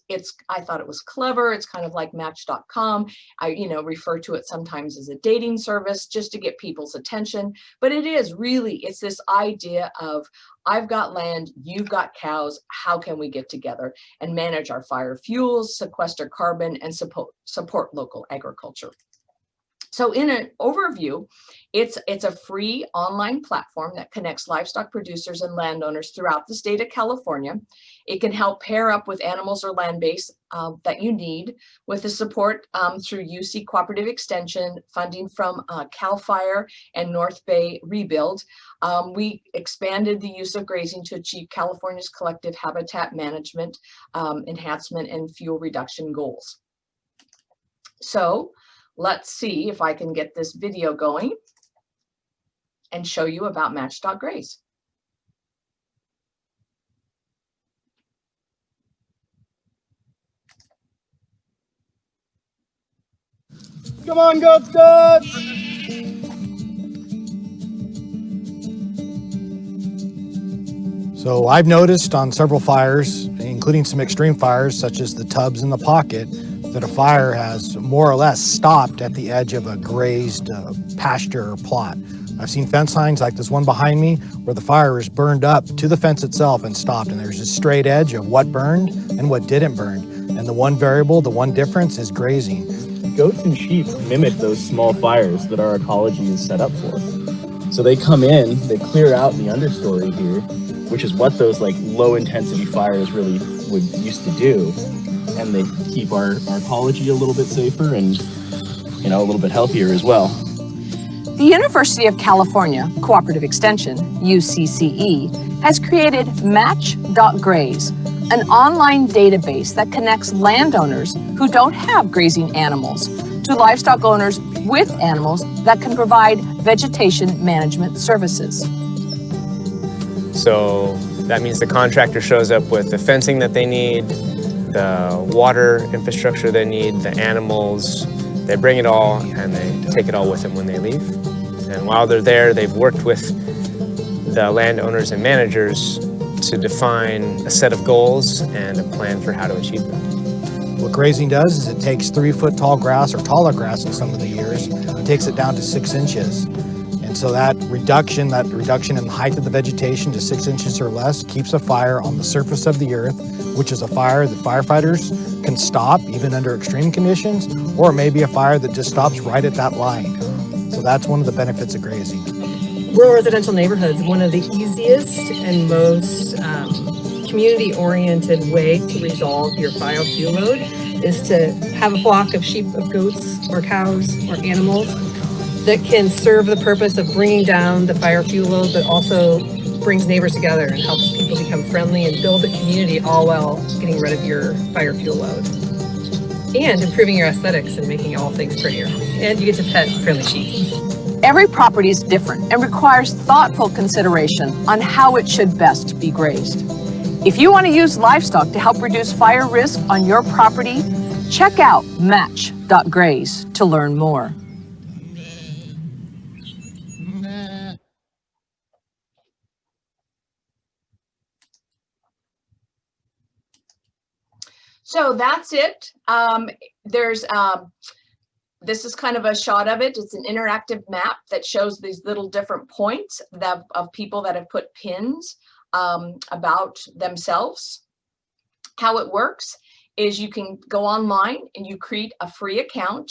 I thought it was clever. It's kind of like Match.com. I, you know, refer to it sometimes as a dating service just to get people's attention. But it is really, it's this idea of, I've got land, you've got cows, how can we get together and manage our fire fuels, sequester carbon, and support local agriculture? So in an overview, it's a free online platform that connects livestock producers and landowners throughout the state of California. It can help pair up with animals or land base that you need with the support through UC Cooperative Extension, funding from CAL FIRE and North Bay Rebuild. We expanded the use of grazing to achieve California's collective habitat management, enhancement, and fuel reduction goals. So let's see if I can get this video going and show you about match stock graze. Come on, goats, goats! So I've noticed on several fires, including some extreme fires such as the tubs in the pocket, that a fire has more or less stopped at the edge of a grazed pasture or plot. I've seen fence lines like this one behind me where the fire is burned up to the fence itself and stopped, and there's a straight edge of what burned and what didn't burn. And the one variable, the one difference is grazing. Goats and sheep mimic those small fires that our ecology is set up for. So they come in, they clear out the understory here, which is what those like low intensity fires really used to do, and they keep our ecology a little bit safer and, you know, a little bit healthier as well. The University of California Cooperative Extension, UCCE, has created Match.Graze, an online database that connects landowners who don't have grazing animals to livestock owners with animals that can provide vegetation management services. So that means the contractor shows up with the fencing that they need, the water infrastructure they need, the animals. They bring it all and they take it all with them when they leave. And while they're there, they've worked with the landowners and managers to define a set of goals and a plan for how to achieve them. What grazing does is it takes 3-foot tall grass, or taller grass in some of the years, and takes it down to 6 inches. And so that reduction in the height of the vegetation to 6 inches or less keeps a fire on the surface of the earth, which is a fire that firefighters can stop even under extreme conditions, or it may be a fire that just stops right at that line. So that's one of the benefits of grazing. Rural residential neighborhoods, one of the easiest and most community-oriented way to resolve your biofuel load is to have a flock of sheep, of goats, or cows, or animals that can serve the purpose of bringing down the biofuel load, but also brings neighbors together and helps people become friendly and build a community, all while getting rid of your biofuel load and improving your aesthetics and making all things prettier. And you get to pet fairly cheap. Every property is different and requires thoughtful consideration on how it should best be grazed. If you want to use livestock to help reduce fire risk on your property, check out Match.Graze to learn more. So that's it. This is kind of a shot of it. It's an interactive map that shows these little different points of people that have put pins about themselves. How it works is you can go online and you create a free account.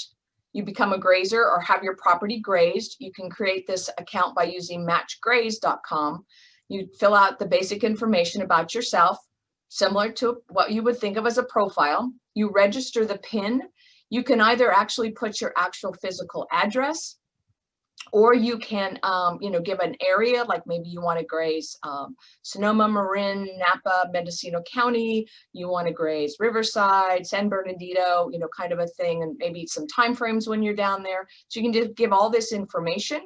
You become a grazer or have your property grazed. You can create this account by using matchgraze.com. You fill out the basic information about yourself, similar to what you would think of as a profile. You register the PIN. You can either actually put your actual physical address, or you can, give an area, like maybe you want to graze Sonoma, Marin, Napa, Mendocino County. You want to graze Riverside, San Bernardino, kind of a thing, and maybe some time frames when you're down there. So you can just give all this information,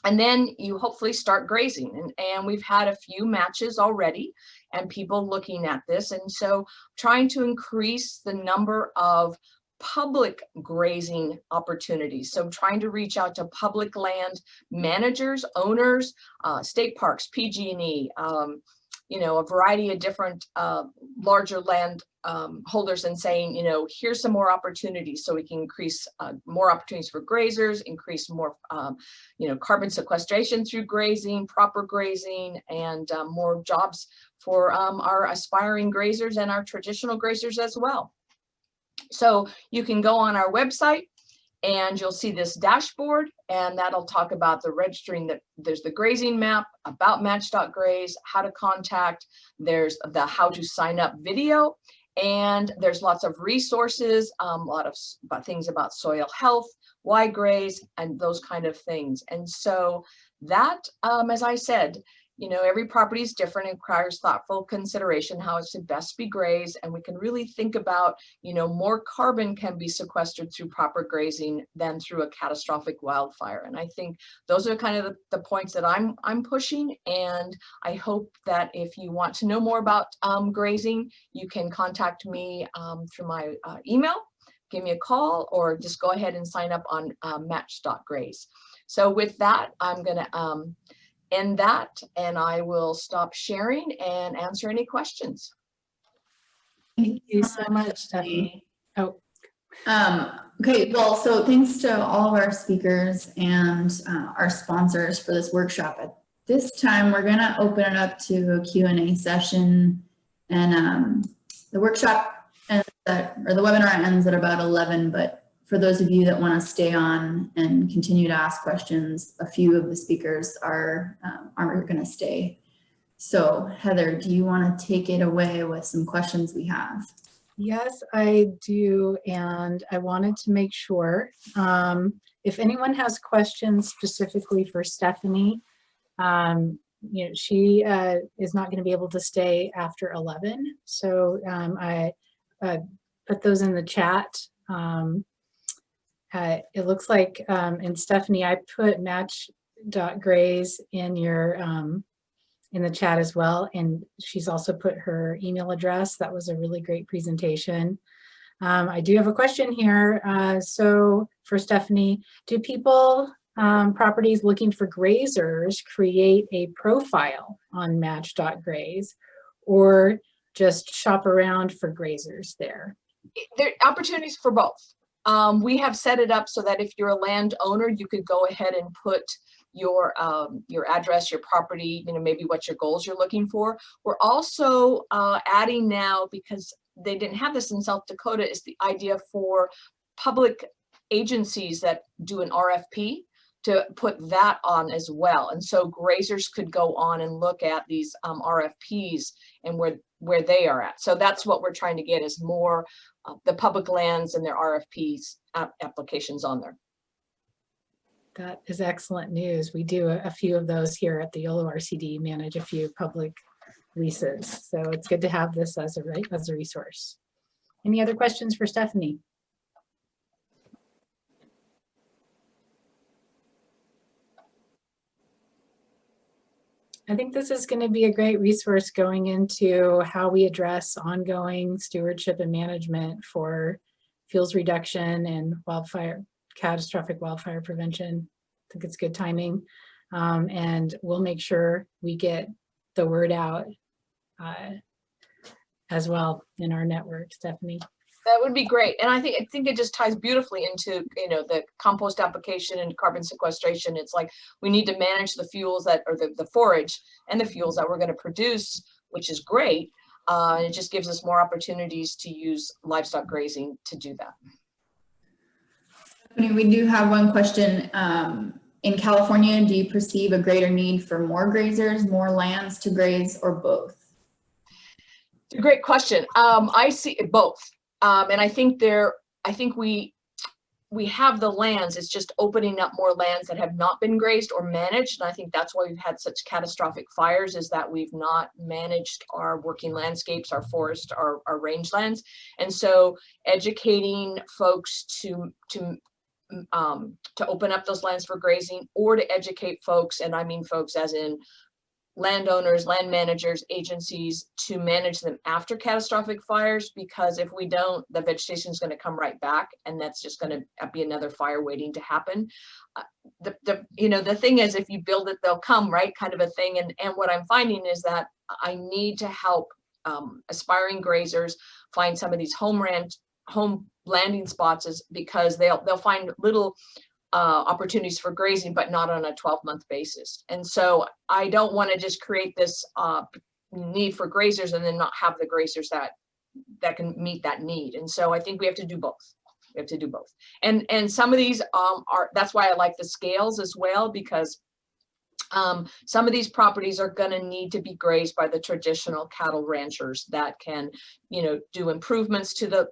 and then you hopefully start grazing. And we've had a few matches already and people looking at this. And so trying to increase the number of public grazing opportunities. So trying to reach out to public land managers, owners, state parks, PG&E, a variety of different larger land holders, and saying, here's some more opportunities so we can increase more opportunities for grazers, increase more, carbon sequestration through grazing, proper grazing, and more jobs for our aspiring grazers and our traditional grazers as well. So you can go on our website and you'll see this dashboard, and that'll talk about the registering. That there's the grazing map, about Match.Graze, how to contact, there's the how to sign up video, and there's lots of resources, a lot of things about soil health, why graze, and those kind of things. And so that, as I said, every property is different and requires thoughtful consideration how it should best be grazed. And we can really think about, more carbon can be sequestered through proper grazing than through a catastrophic wildfire. And I think those are kind of the points that I'm pushing. And I hope that if you want to know more about grazing, you can contact me through my email, give me a call, or just go ahead and sign up on Match.Graze. So with that, I'm going to end that, and I will stop sharing and answer any questions. Thank you so much, Stephanie. Oh. Okay, well, so thanks to all of our speakers and our sponsors for this workshop. At this time, we're gonna open it up to a Q&A session, and the workshop ends or the webinar ends at about 11, but for those of you that want to stay on and continue to ask questions, a few of the speakers are going to stay So Heather, do you want to take it away with some questions we have? Yes, I do. And I wanted to make sure, if anyone has questions specifically for Stephanie, you know, she is not going to be able to stay after 11. So I put those in the chat. It looks like, and Stephanie, I put match.graze in your in the chat as well, and she's also put her email address. That was a really great presentation. I do have a question here. So for Stephanie, do people, properties looking for grazers, create a profile on match.graze or just shop around for grazers there? There are opportunities for both. We have set it up so that if you're a landowner, you could go ahead and put your address, your property, you know, maybe what your goals you're looking for. We're also adding now, because they didn't have this in South Dakota, is the idea for public agencies that do an RFP to put that on as well. And so grazers could go on and look at these RFPs and where they are at. So that's what we're trying to get, is more the public lands and their RFPs applications on there. That is excellent news. We do a few of those here at the Yolo RCD, manage a few public leases. So it's good to have this as a resource. Any other questions for Stephanie? I think this is going to be a great resource going into how we address ongoing stewardship and management for fuels reduction and catastrophic wildfire prevention. I think it's good timing. And we'll make sure we get the word out as well in our network, Stephanie. That would be great. And I think it just ties beautifully into, you know, the compost application and carbon sequestration. It's like we need to manage the fuels that, or the forage and the fuels that we're going to produce, which is great. And it just gives us more opportunities to use livestock grazing to do that. We do have one question. In California, do you perceive a greater need for more grazers, more lands to graze, or both? It's a great question. I see both. And I think we have the lands. It's just opening up more lands that have not been grazed or managed. And I think that's why we've had such catastrophic fires, is that we've not managed our working landscapes, our forest, our rangelands. And so educating folks to open up those lands for grazing, or to educate folks, and I mean folks as in landowners, land managers, agencies, to manage them after catastrophic fires, because if we don't, the vegetation is going to come right back, and that's just going to be another fire waiting to happen. The thing is, if you build it, they'll come, right, kind of a thing. And what I'm finding is that I need to help aspiring grazers find some of these home landing spots, because they'll find little opportunities for grazing, but not on a 12-month basis. And so I don't want to just create this need for grazers and then not have the grazers that can meet that need. And so I think we have to do both. We have to do both. And some of these that's why I like the scales as well, because some of these properties are going to need to be grazed by the traditional cattle ranchers that can, you know, do improvements to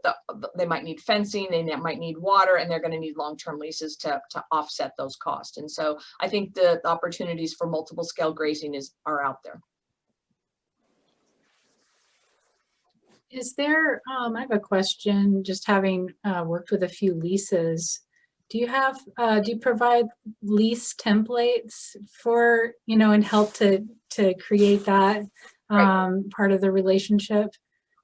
they might need fencing, they might need water, and they're going to need long-term leases to offset those costs. And so I think the opportunities for multiple scale grazing are out there. Is there, I have a question, just having worked with a few leases. Do you provide lease templates for, you know, and help to create that part of the relationship?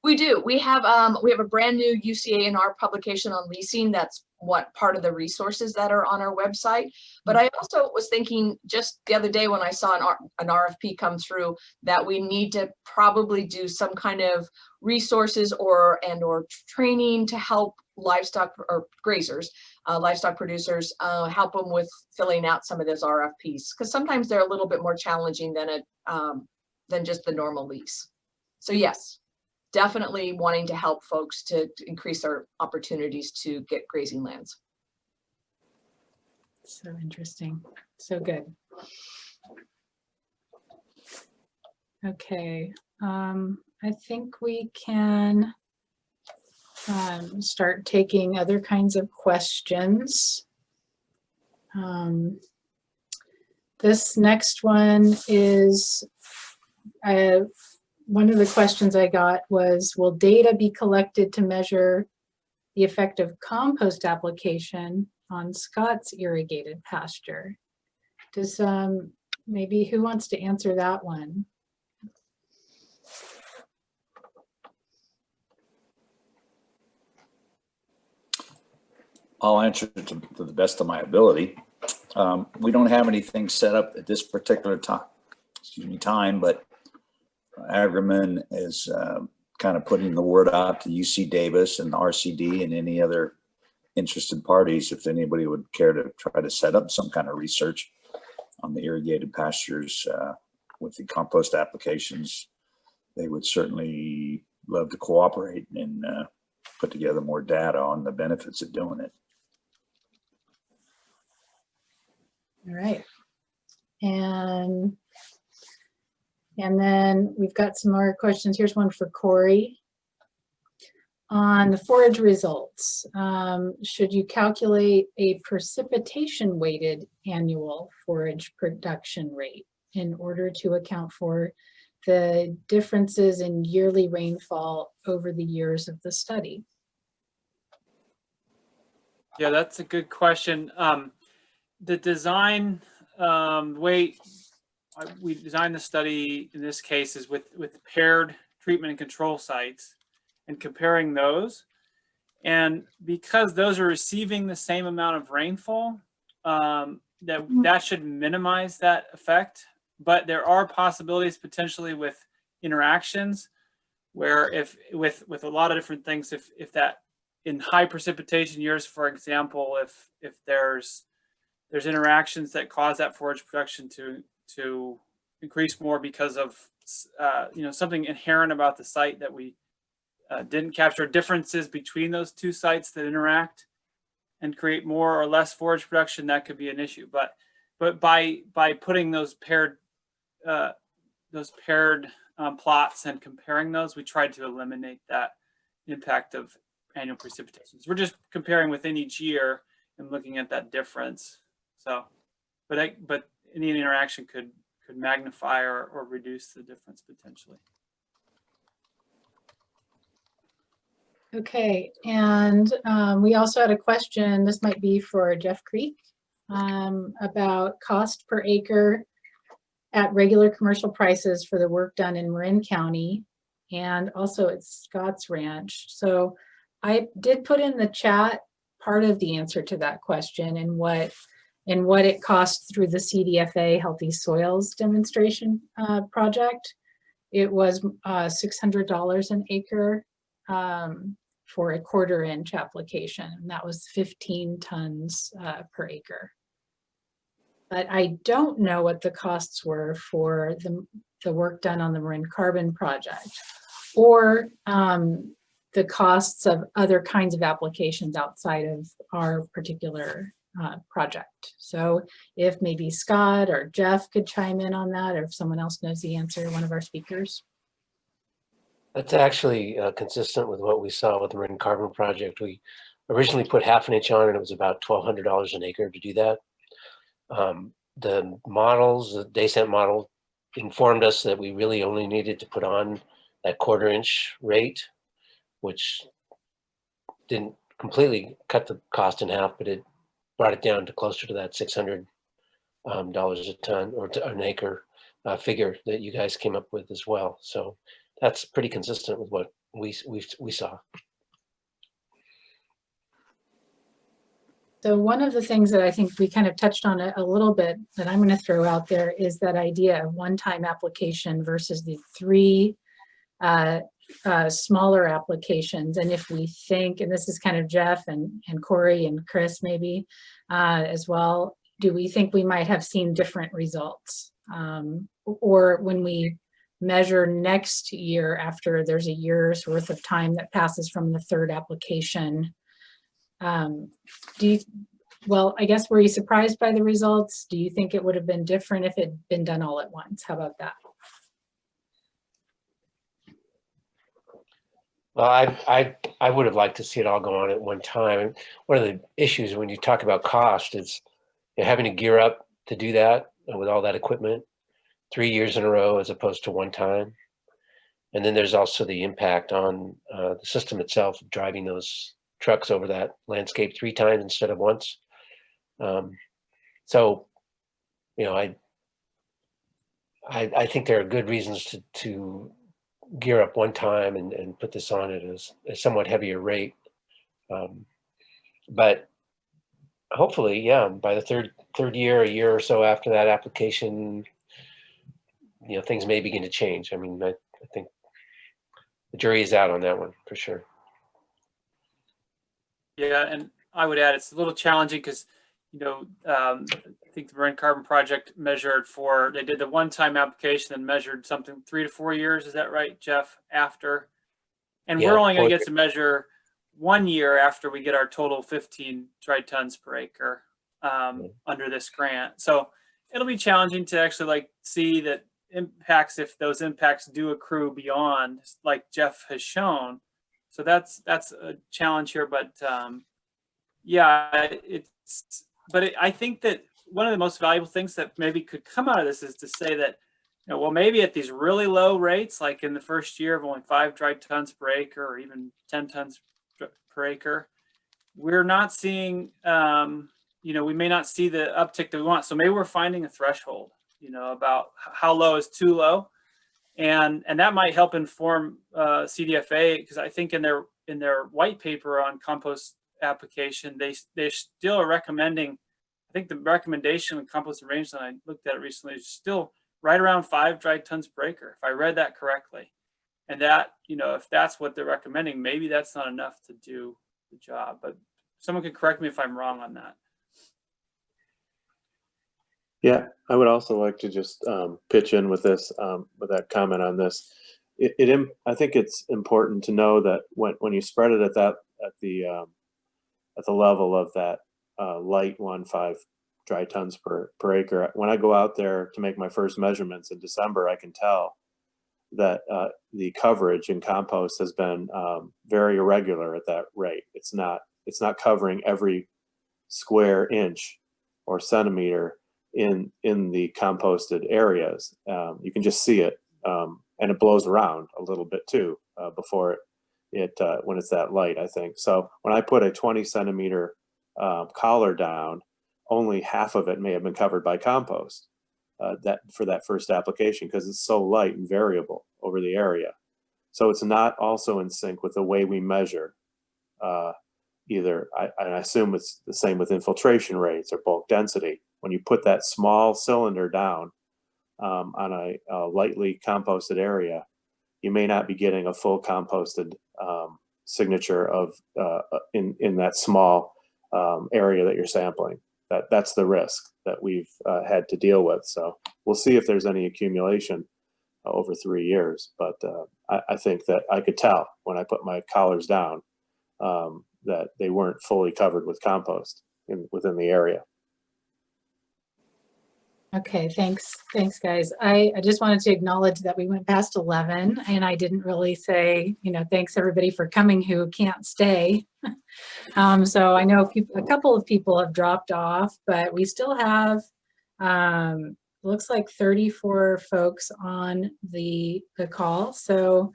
We do. We have a brand new UCANR publication on leasing. That's what part of the resources that are on our website. But I also was thinking just the other day when I saw an RFP come through, that we need to probably do some kind of resources or training to help livestock or grazers, livestock producers, help them with filling out some of those RFPs, because sometimes they're a little bit more challenging than just the normal lease. So yes, definitely wanting to help folks to increase our opportunities to get grazing lands. So interesting. So good. Okay, I think we can start taking other kinds of questions. This next one is, one of the questions I got was, will data be collected to measure the effect of compost application on Scott's irrigated pasture? Does, maybe who wants to answer that one? I'll answer it to the best of my ability. We don't have anything set up at this particular time, but Agriman is kind of putting the word out to UC Davis and the RCD and any other interested parties. If anybody would care to try to set up some kind of research on the irrigated pastures with the compost applications, they would certainly love to cooperate and put together more data on the benefits of doing it. All right. And then we've got some more questions. Here's one for Corey. On the forage results, should you calculate a precipitation weighted annual forage production rate in order to account for the differences in yearly rainfall over the years of the study? Yeah, that's a good question. The design, the way we designed the study in this case is with paired treatment and control sites and comparing those. And because those are receiving the same amount of rainfall, that should minimize that effect. But there are possibilities potentially with interactions where if with a lot of different things, if that in high precipitation years, for example, if there's interactions that cause that forage production to increase more because of something inherent about the site that we didn't capture, differences between those two sites that interact and create more or less forage production, that could be an issue. But by putting those paired plots and comparing those, we tried to eliminate that impact of annual precipitation. So we're just comparing within each year and looking at that difference. So, but any interaction could magnify or reduce the difference potentially. Okay, and we also had a question, this might be for Jeff Creque, about cost per acre at regular commercial prices for the work done in Marin County and also at Scott's Ranch. So I did put in the chat part of the answer to that question and what it costs through the CDFA Healthy Soils demonstration project. It was $600 an acre for a 1/4 inch application, and that was 15 tons per acre. But I don't know what the costs were for the work done on the Marin Carbon project, or the costs of other kinds of applications outside of our particular project. So if maybe Scott or Jeff could chime in on that, or if someone else knows the answer, one of our speakers. That's actually consistent with what we saw with the Marin Carbon project. We originally put 1/2 inch on, and it was about $1,200 an acre to do that. The models, the DayCent model, informed us that we really only needed to put on that 1/4 inch rate, which didn't completely cut the cost in half, but it brought it down to closer to that $600 a ton or an acre figure that you guys came up with as well. So that's pretty consistent with what we saw. So one of the things that I think we kind of touched on a little bit that I'm going to throw out there is that idea of one-time application versus the 3 smaller applications. And if we think, and this is kind of Jeff and Corey and Chris maybe as well, do we think we might have seen different results? Or when we measure next year after there's a year's worth of time that passes from the 3rd application, well, I guess, were you surprised by the results? Do you think it would have been different if it had been done all at once? How about that? Well, I would have liked to see it all go on at one time. And one of the issues when you talk about cost is having to gear up to do that with all that equipment 3 years in a row as opposed to one time. And then there's also the impact on the system itself, driving those trucks over that landscape 3 times instead of once. So, you know, I think there are good reasons to gear up one time and put this on at a somewhat heavier rate. But hopefully, yeah, by the third year, a year or so after that application, you know, things may begin to change. I mean, I think the jury is out on that one for sure. Yeah, and I would add it's a little challenging because, you know, I think the Marine Carbon Project measured they did the one-time application and measured something 3 to 4 years. Is that right, Jeff? After, and Yeah, we're only going to 4 get to measure 1 year after we get our total 15 dry tons per acre under this grant. So it'll be challenging to actually like see that impacts, if those impacts do accrue beyond, like Jeff has shown. So that's a challenge here, but yeah, I think that one of the most valuable things that maybe could come out of this is to say that, you know, well, maybe at these really low rates, like in the first year of only 5 dry tons per acre or even 10 tons per acre, we're not seeing, you know, we may not see the uptick that we want. So maybe we're finding a threshold, you know, about how low is too low. And that might help inform CDFA, because I think in their white paper on compost application, they still are recommending, I think the recommendation with compost and rangeland, I looked at it recently, is still right around 5 dry tons per acre, if I read that correctly. And that, you know, if that's what they're recommending, maybe that's not enough to do the job. But someone could correct me if I'm wrong on that. Yeah, I would also like to just pitch in with this, with that comment on this. I think it's important to know that when you spread it at the level of that light 1.5 dry tons per acre, when I go out there to make my first measurements in December, I can tell that the coverage in compost has been very irregular at that rate. It's not covering every square inch or centimeter in the composted areas. You can just see it, and it blows around a little bit too before it when it's that light, I think. So when I put a 20 centimeter collar down, only half of it may have been covered by compost for that first application, because it's so light and variable over the area. So it's not also in sync with the way we measure either. I assume it's the same with infiltration rates or bulk density. When you put that small cylinder down on a lightly composted area, you may not be getting a full composted signature of in that small area that you're sampling. That's the risk that we've had to deal with. So we'll see if there's any accumulation over 3 years. But I think that I could tell when I put my collars down that they weren't fully covered with compost within the area. Okay, thanks, guys. I just wanted to acknowledge that we went past 11, and I didn't really say, you know, thanks everybody for coming who can't stay. So I know a couple of people have dropped off, but we still have, looks like 34 folks on the call. So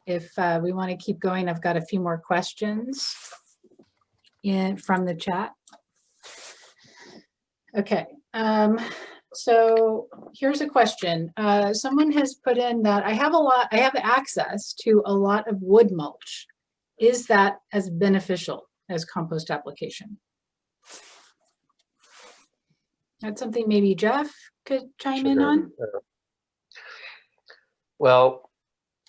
if we want to keep going, I've got a few more questions from the chat. Okay, so here's a question. Someone has put in that I have access to a lot of wood mulch. Is that as beneficial as compost application? That's something maybe Jeff could chime in on. Well,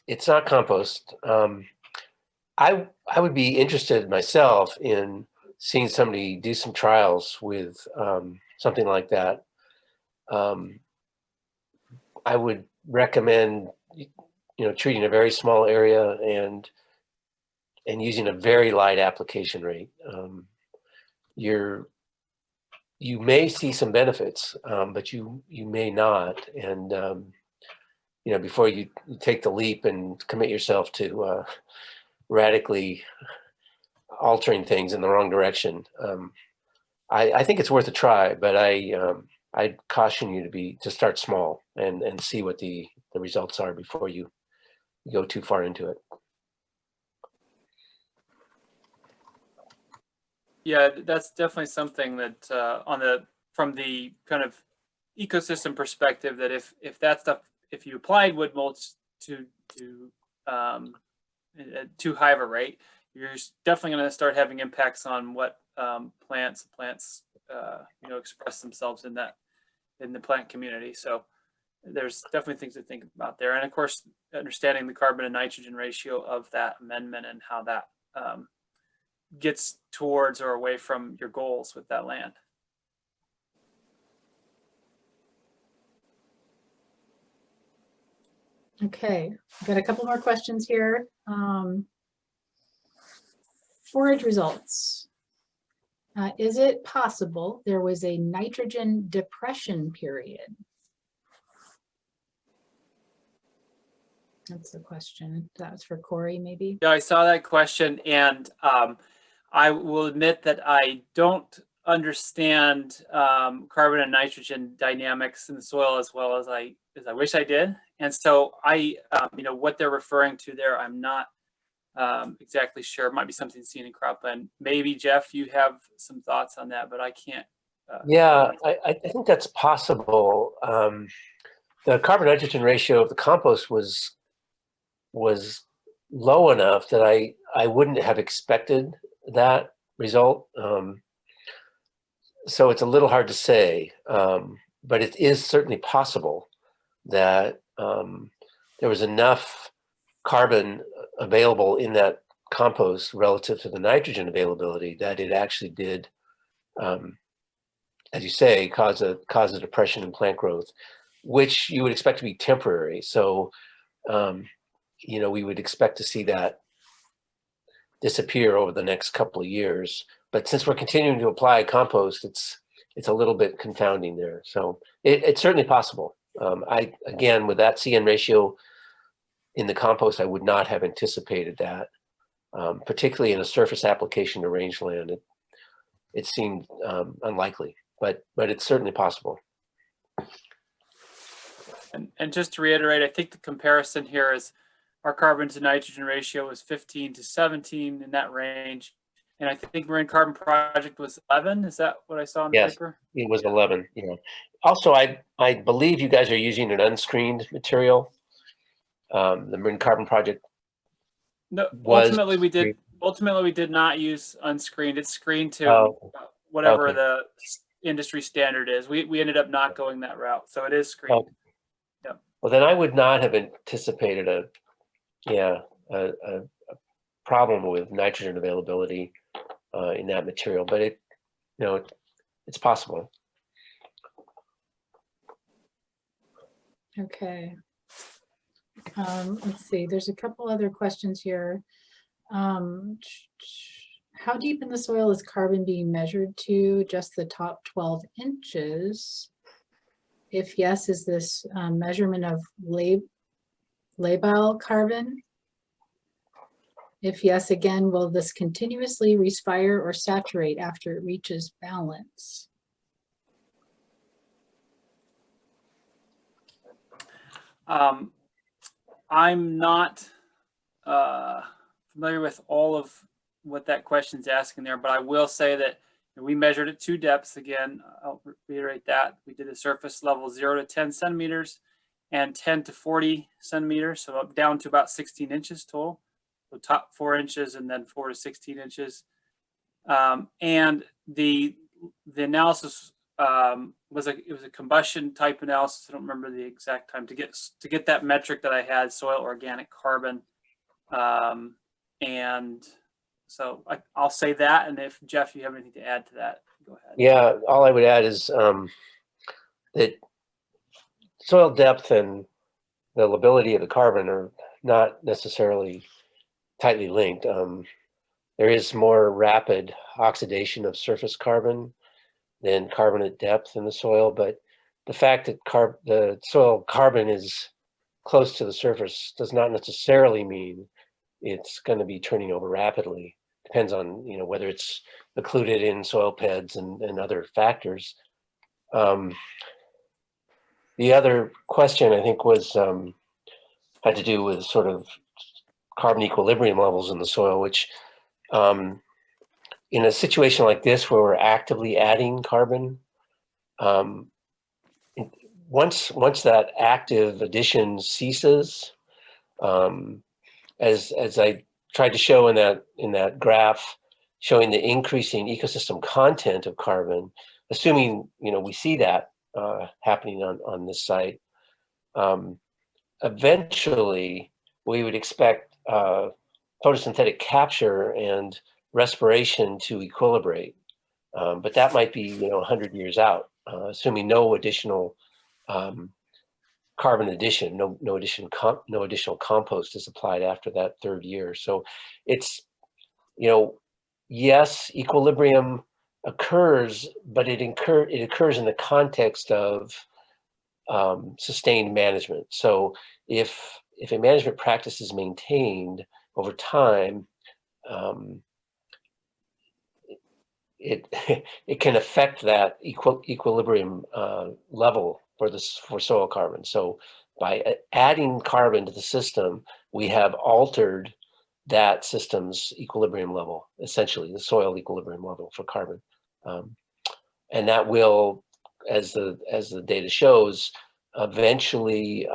it's not compost. I would be interested myself in seeing somebody do some trials with something like that. I would recommend, treating a very small area and using a very light application rate. You may see some benefits, but you may not. And you know, before you take the leap and commit yourself to radically altering things in the wrong direction. I think it's worth a try, but I'd caution you to start small and see what the results are before you go too far into it. Yeah, that's definitely something that from the kind of ecosystem perspective, that if that stuff, if you applied wood mulch to at too high of a rate, you're definitely going to start having impacts on what plants you know, express themselves in the plant community. So there's definitely things to think about there, and of course understanding the carbon and nitrogen ratio of that amendment and how that gets towards or away from your goals with that land. Okay, I've got a couple more questions here. Forage results. Is it possible there was a nitrogen depression period? That's the question. That was for Corey, maybe. Yeah, I saw that question, and I will admit that I don't understand carbon and nitrogen dynamics in the soil as well as I wish I did. And so you know, what they're referring to there, I'm not exactly sure. It might be something seen in cropland. Maybe Jeff, you have some thoughts on that, but I can't. Yeah, I think that's possible. The carbon nitrogen ratio of the compost was low enough that I wouldn't have expected that result. So it's a little hard to say, but it is certainly possible that there was enough carbon available in that compost relative to the nitrogen availability that it actually did, as you say, cause a depression in plant growth, which you would expect to be temporary. So, you know, we would expect to see that disappear over the next couple of years. But since we're continuing to apply compost, it's a little bit confounding there. So it's certainly possible. Again, with that CN ratio in the compost, I would not have anticipated that, particularly in a surface application to rangeland. It seemed unlikely, but it's certainly possible. And just to reiterate, I think the comparison here is our carbon to nitrogen ratio was 15 to 17 in that range. And I think Marine Carbon Project was 11. Is that what I saw in the paper? It was 11. Yeah. Also, I believe you guys are using an unscreened material. The Marine Carbon Project. No, ultimately we did not use unscreened. It's screened to whatever the industry standard is. We ended up not going that route, so it is screened. Okay. Yep. Well, then I would not have anticipated a problem with nitrogen availability in that material, but it's possible. Okay. Let's see, there's a couple other questions here. How deep in the soil is carbon being measured to? Just the top 12 inches? If yes, is this measurement of labile carbon? If yes, again, will this continuously respire or saturate after it reaches balance? I'm not familiar with all of what that question's asking there, but I will say that we measured at 2 depths. Again, I'll reiterate that. We did a surface level 0 to 10 centimeters and 10 to 40 centimeters, so up down to about 16 inches total. So top 4 inches and then 4 to 16 inches. And the analysis was a combustion type analysis. I don't remember the exact time to get that metric that I had, soil organic carbon. And so I'll say that. And if Jeff, you have anything to add to that, go ahead. Yeah, all I would add is that soil depth and the lability of the carbon are not necessarily tightly linked. There is more rapid oxidation of surface carbon than carbon at depth in the soil, but the fact that the soil carbon is close to the surface does not necessarily mean it's going to be turning over rapidly. Depends on, you know, whether it's occluded in soil beds and other factors. The other question I think was had to do with sort of carbon equilibrium levels in the soil, which in a situation like this where we're actively adding carbon, once that active addition ceases, as I tried to show in that graph, showing the increasing ecosystem content of carbon, assuming, you know, we see that happening on this site, eventually we would expect photosynthetic capture and respiration to equilibrate, but that might be, you know, 100 years out, assuming no additional carbon addition, no additional compost is applied after that third year. So it's, you know, yes, equilibrium occurs, but it occurs in the context of sustained management. So if a management practice is maintained over time, it can affect that equilibrium level for soil carbon. So by adding carbon to the system, we have altered that system's equilibrium level, essentially the soil equilibrium level for carbon, and that will, as the data shows, eventually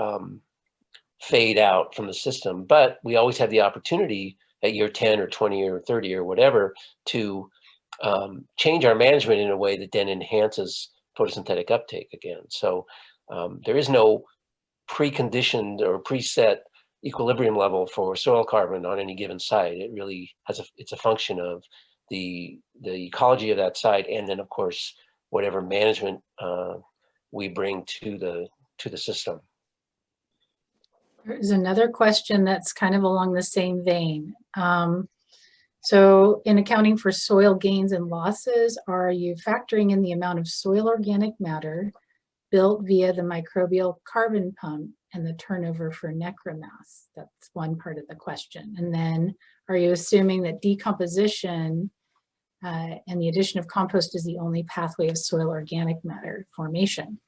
fade out from the system. But we always have the opportunity at year 10 or 20 or 30 or whatever to change our management in a way that then enhances photosynthetic uptake again. So there is no preconditioned or preset equilibrium level for soil carbon on any given site. It really has it's a function of the ecology of that site, and then of course whatever management we bring to the system. There's another question that's kind of along the same vein. So in accounting for soil gains and losses, are you factoring in the amount of soil organic matter built via the microbial carbon pump and the turnover for necromass? That's one part of the question. And then are you assuming that decomposition and the addition of compost is the only pathway of soil organic matter formation?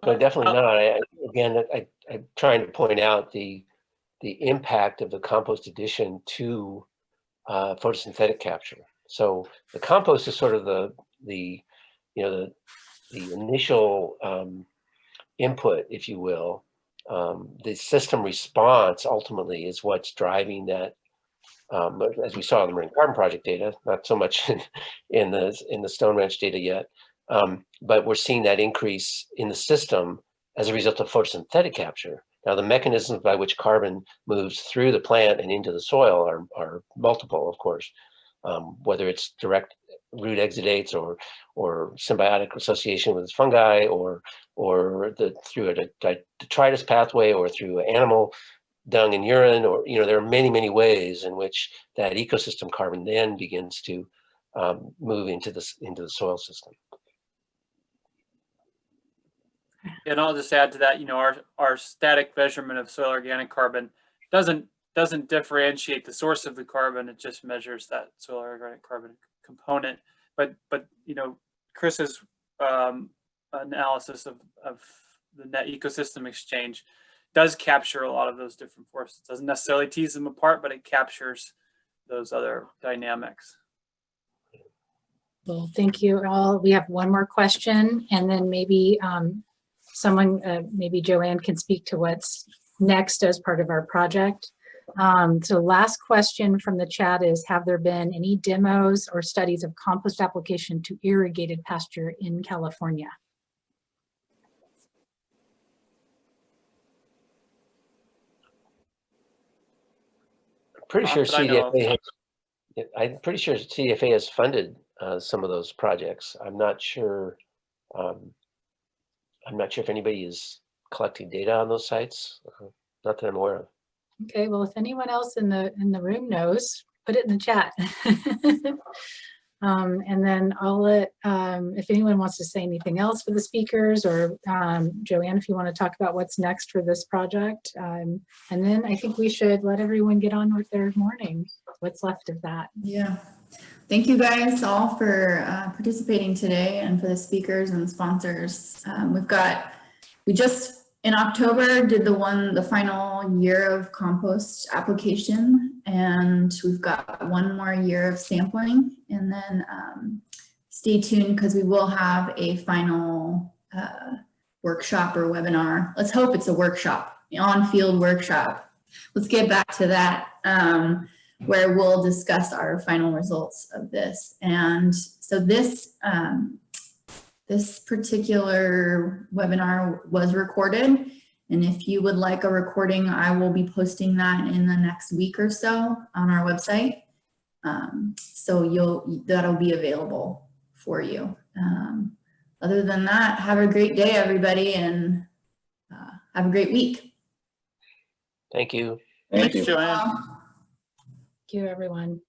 No, definitely not. I'm trying to point out the impact of the compost addition to photosynthetic capture. So the compost is sort of the initial input, if you will. The system response ultimately is what's driving that. As we saw in the Marine Carbon Project data, not so much in the Stone Ranch data yet, but we're seeing that increase in the system as a result of photosynthetic capture. Now, the mechanisms by which carbon moves through the plant and into the soil are multiple, of course, whether it's direct root exudates or symbiotic association with fungi or through a detritus pathway or through animal dung and urine, or, you know, there are many ways in which that ecosystem carbon then begins to move into the soil system. And I'll just add to that, you know, our static measurement of soil organic carbon doesn't differentiate the source of the carbon. It just measures that soil organic carbon component. But you know, Chris's analysis of the net ecosystem exchange does capture a lot of those different forces. It doesn't necessarily tease them apart, but it captures those other dynamics. Well, thank you all. We have one more question, and then maybe someone, maybe Joanne, can speak to what's next as part of our project. So last question from the chat is, have there been any demos or studies of compost application to irrigated pasture in California? I'm pretty sure CDFA has funded some of those projects. I'm not sure if anybody is collecting data on those sites. Not that I'm aware of. Okay, well, if anyone else in the room knows, put it in the chat. And then I'll let, if anyone wants to say anything else for the speakers, or Joanne, if you want to talk about what's next for this project. And then I think we should let everyone get on with their morning, what's left of that. Yeah. Thank you guys all for participating today, and for the speakers and sponsors. We just in October did the final year of compost application, and we've got one more year of sampling, and then stay tuned because we will have a final workshop or webinar. Let's hope it's a workshop, on-field workshop. Let's get back to that. Where we'll discuss our final results of this. And so this particular webinar was recorded. And if you would like a recording, I will be posting that in the next week or so on our website. So that'll be available for you. Other than that, have a great day, everybody, and have a great week. Thank you. Thank Thanks, you. Joanne. Thank you, everyone.